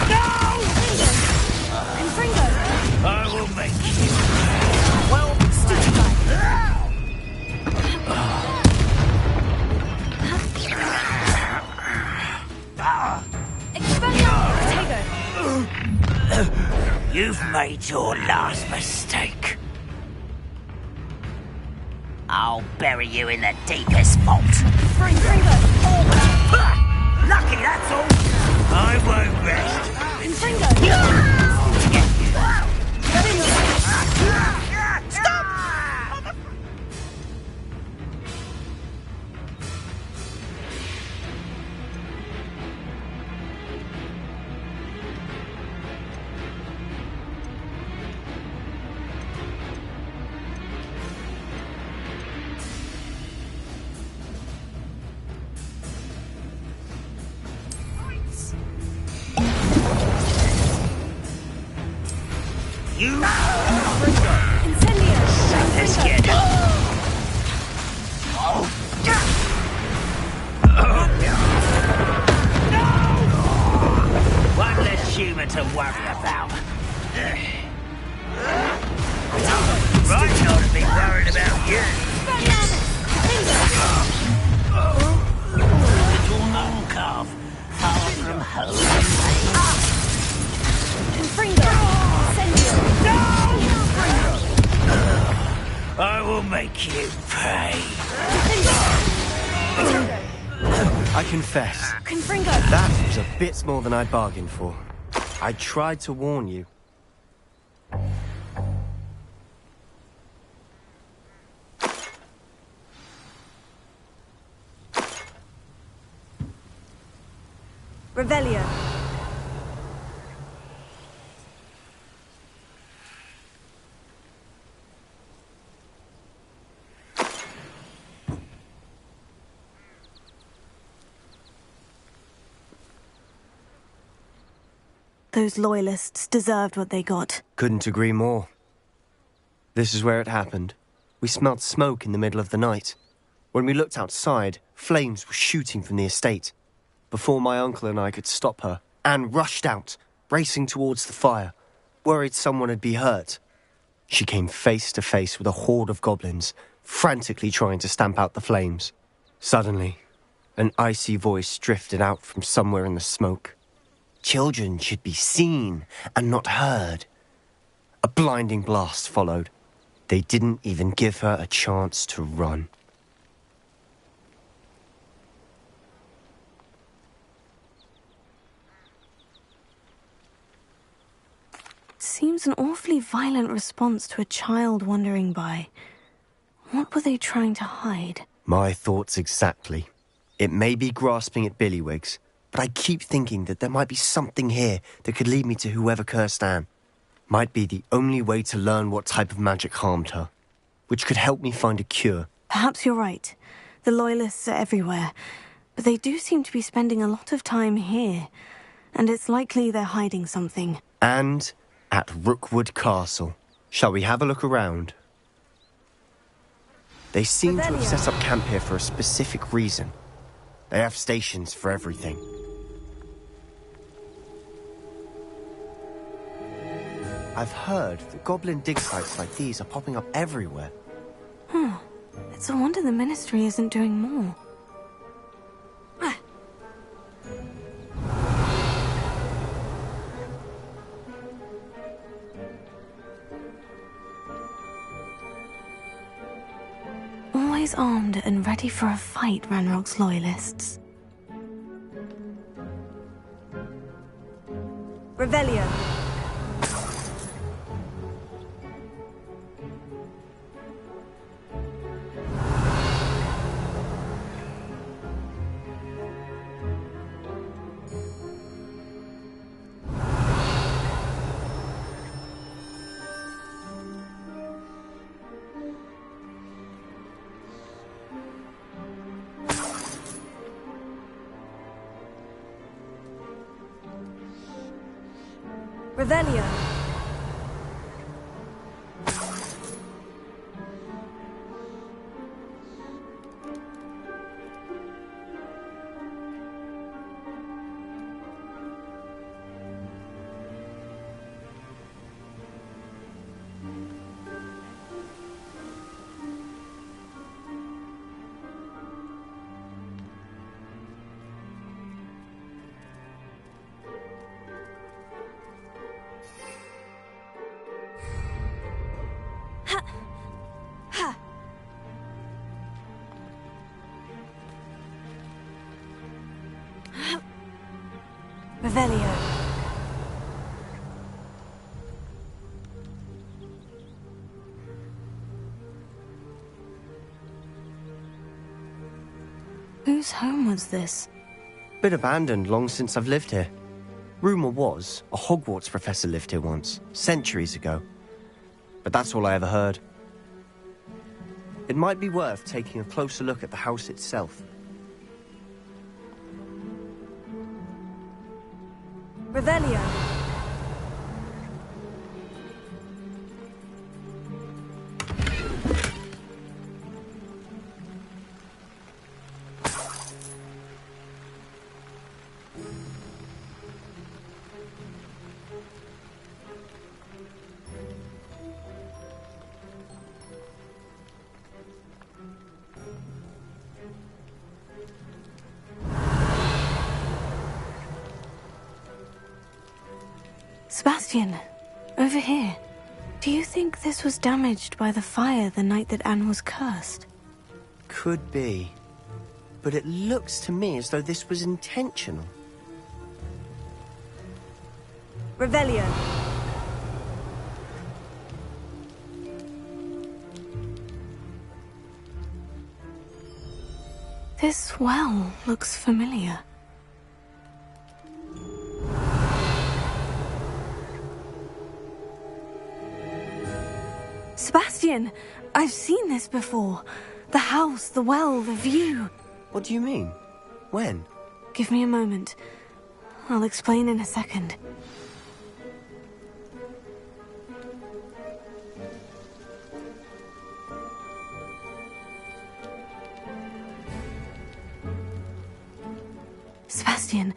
No! Confringo! I will make you. Well, stupefied. Expelliarmus! You've made your last mistake. I'll bury you in the deepest vault. Confringo! Lucky, that's all. I won't rest. Confringo! Stop! You Incendio! this kid. One less human to worry about. Right, not to be worried about you. Little moon calf, far from home. Confringo! Incendio! I will make you pay. I confess, Confringo! that was a bit more than I bargained for. I tried to warn you. Revelio! Those loyalists deserved what they got. Couldn't agree more. This is where it happened. We smelled smoke in the middle of the night. When we looked outside, flames were shooting from the estate. Before my uncle and I could stop her, Anne rushed out, racing towards the fire, worried someone had been hurt. She came face to face with a horde of goblins, frantically trying to stamp out the flames. Suddenly, an icy voice drifted out from somewhere in the smoke. Children should be seen and not heard. A blinding blast followed. They didn't even give her a chance to run. Seems an awfully violent response to a child wandering by. What were they trying to hide? My thoughts exactly. It may be grasping at Billywigs, but I keep thinking that there might be something here that could lead me to whoever cursed Anne. Might be the only way to learn what type of magic harmed her, which could help me find a cure. Perhaps you're right. The Loyalists are everywhere, but they do seem to be spending a lot of time here, and it's likely they're hiding something. And at Rookwood Castle. Shall we have a look around? They seem to have set up camp here for a specific reason. They have stations for everything. I've heard that goblin dig sites like these are popping up everywhere. It's a wonder the Ministry isn't doing more. Always armed and ready for a fight, Ranrock's Loyalists. Revelio. Revelio. Revelio. Whose home was this? Been abandoned long since I've lived here. Rumour was a Hogwarts professor lived here once, centuries ago. But that's all I ever heard. It might be worth taking a closer look at the house itself. Revelio. Sebastian, over here. Do you think this was damaged by the fire the night that Anne was cursed? Could be. But it looks to me as though this was intentional. Revelio. This well looks familiar. Sebastian, I've seen this before. The house, the well, the view. What do you mean? When? Give me a moment. I'll explain in a second. Sebastian,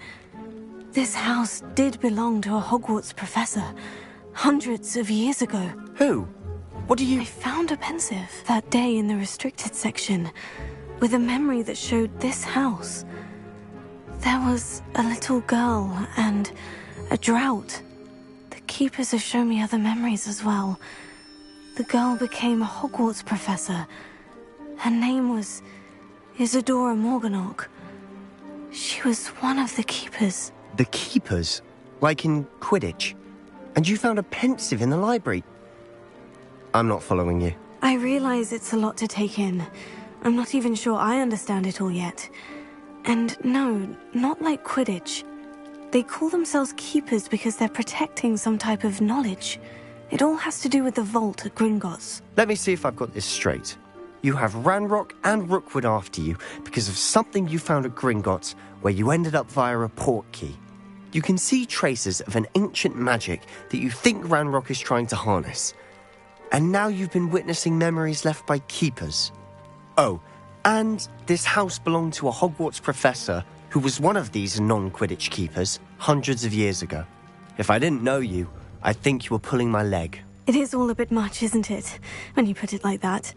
this house did belong to a Hogwarts professor, hundreds of years ago. Who? What do you... I found a pensive that day in the restricted section, with a memory that showed this house. There was a little girl and a drought. The keepers have shown me other memories as well. The girl became a Hogwarts professor. Her name was Isadora Morganach. She was one of the keepers. The keepers? Like in Quidditch? And you found a pensive in the library? I'm not following you. I realize it's a lot to take in. I'm not even sure I understand it all yet. And no, not like Quidditch. They call themselves keepers because they're protecting some type of knowledge. It all has to do with the vault at Gringotts. Let me see if I've got this straight. You have Ranrock and Rookwood after you because of something you found at Gringotts where you ended up via a port key. You can see traces of an ancient magic that you think Ranrock is trying to harness. And now you've been witnessing memories left by keepers. Oh, and this house belonged to a Hogwarts professor who was one of these non-Quidditch keepers hundreds of years ago. If I didn't know you, I'd think you were pulling my leg. It is all a bit much, isn't it, when you put it like that?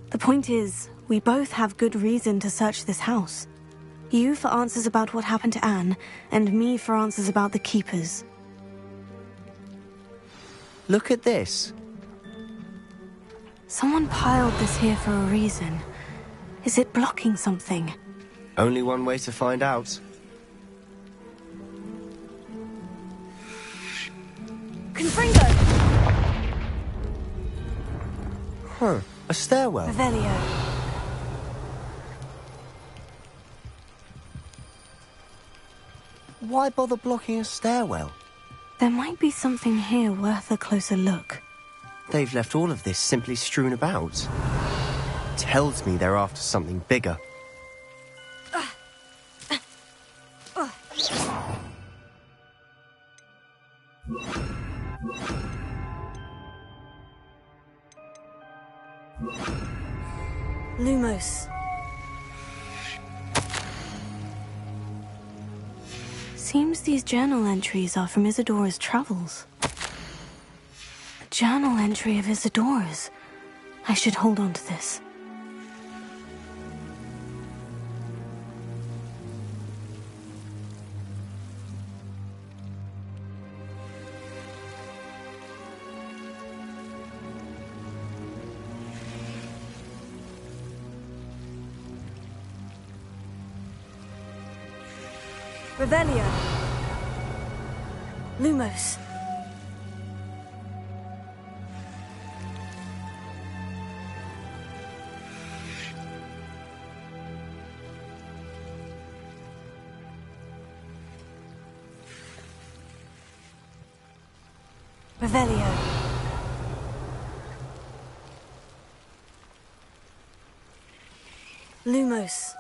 The point is, we both have good reason to search this house. You for answers about what happened to Anne, and me for answers about the keepers. Look at this. Someone piled this here for a reason. Is it blocking something? Only one way to find out. Confringo! Huh. A stairwell. Revelio. Why bother blocking a stairwell? There might be something here worth a closer look. They've left all of this simply strewn about. Tells me they're after something bigger. Lumos. Seems these journal entries are from Isadora's travels. A journal entry of Isadora's. I should hold on to this. Revelio. Lumos. Revelio. Lumos.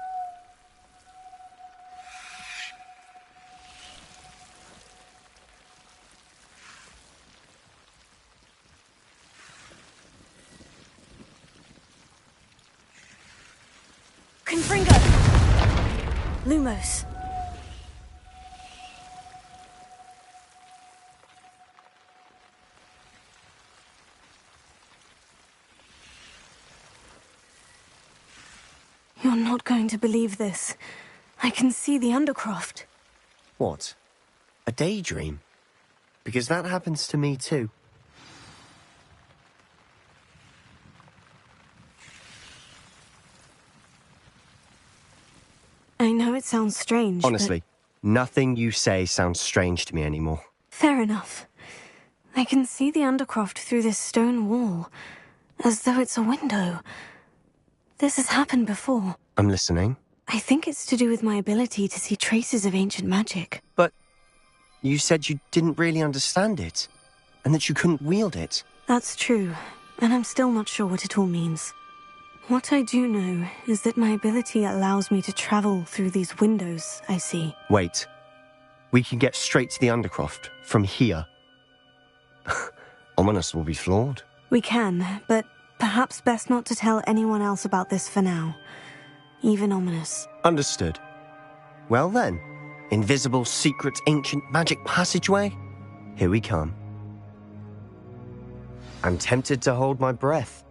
Confringo! Lumos. You're not going to believe this. I can see the Undercroft. What? A daydream? Because that happens to me too. I know it sounds strange, Honestly, nothing you say sounds strange to me anymore. Fair enough. I can see the Undercroft through this stone wall, as though it's a window. This has happened before. I'm listening. I think it's to do with my ability to see traces of ancient magic. But you said you didn't really understand it, and that you couldn't wield it. That's true, and I'm still not sure what it all means. What I do know is that my ability allows me to travel through these windows I see. Wait. We can get straight to the Undercroft from here. Ominous will be flawed. We can, but perhaps best not to tell anyone else about this for now. Even Ominous. Understood. Well then, invisible, secret, ancient magic passageway? Here we come. I'm tempted to hold my breath.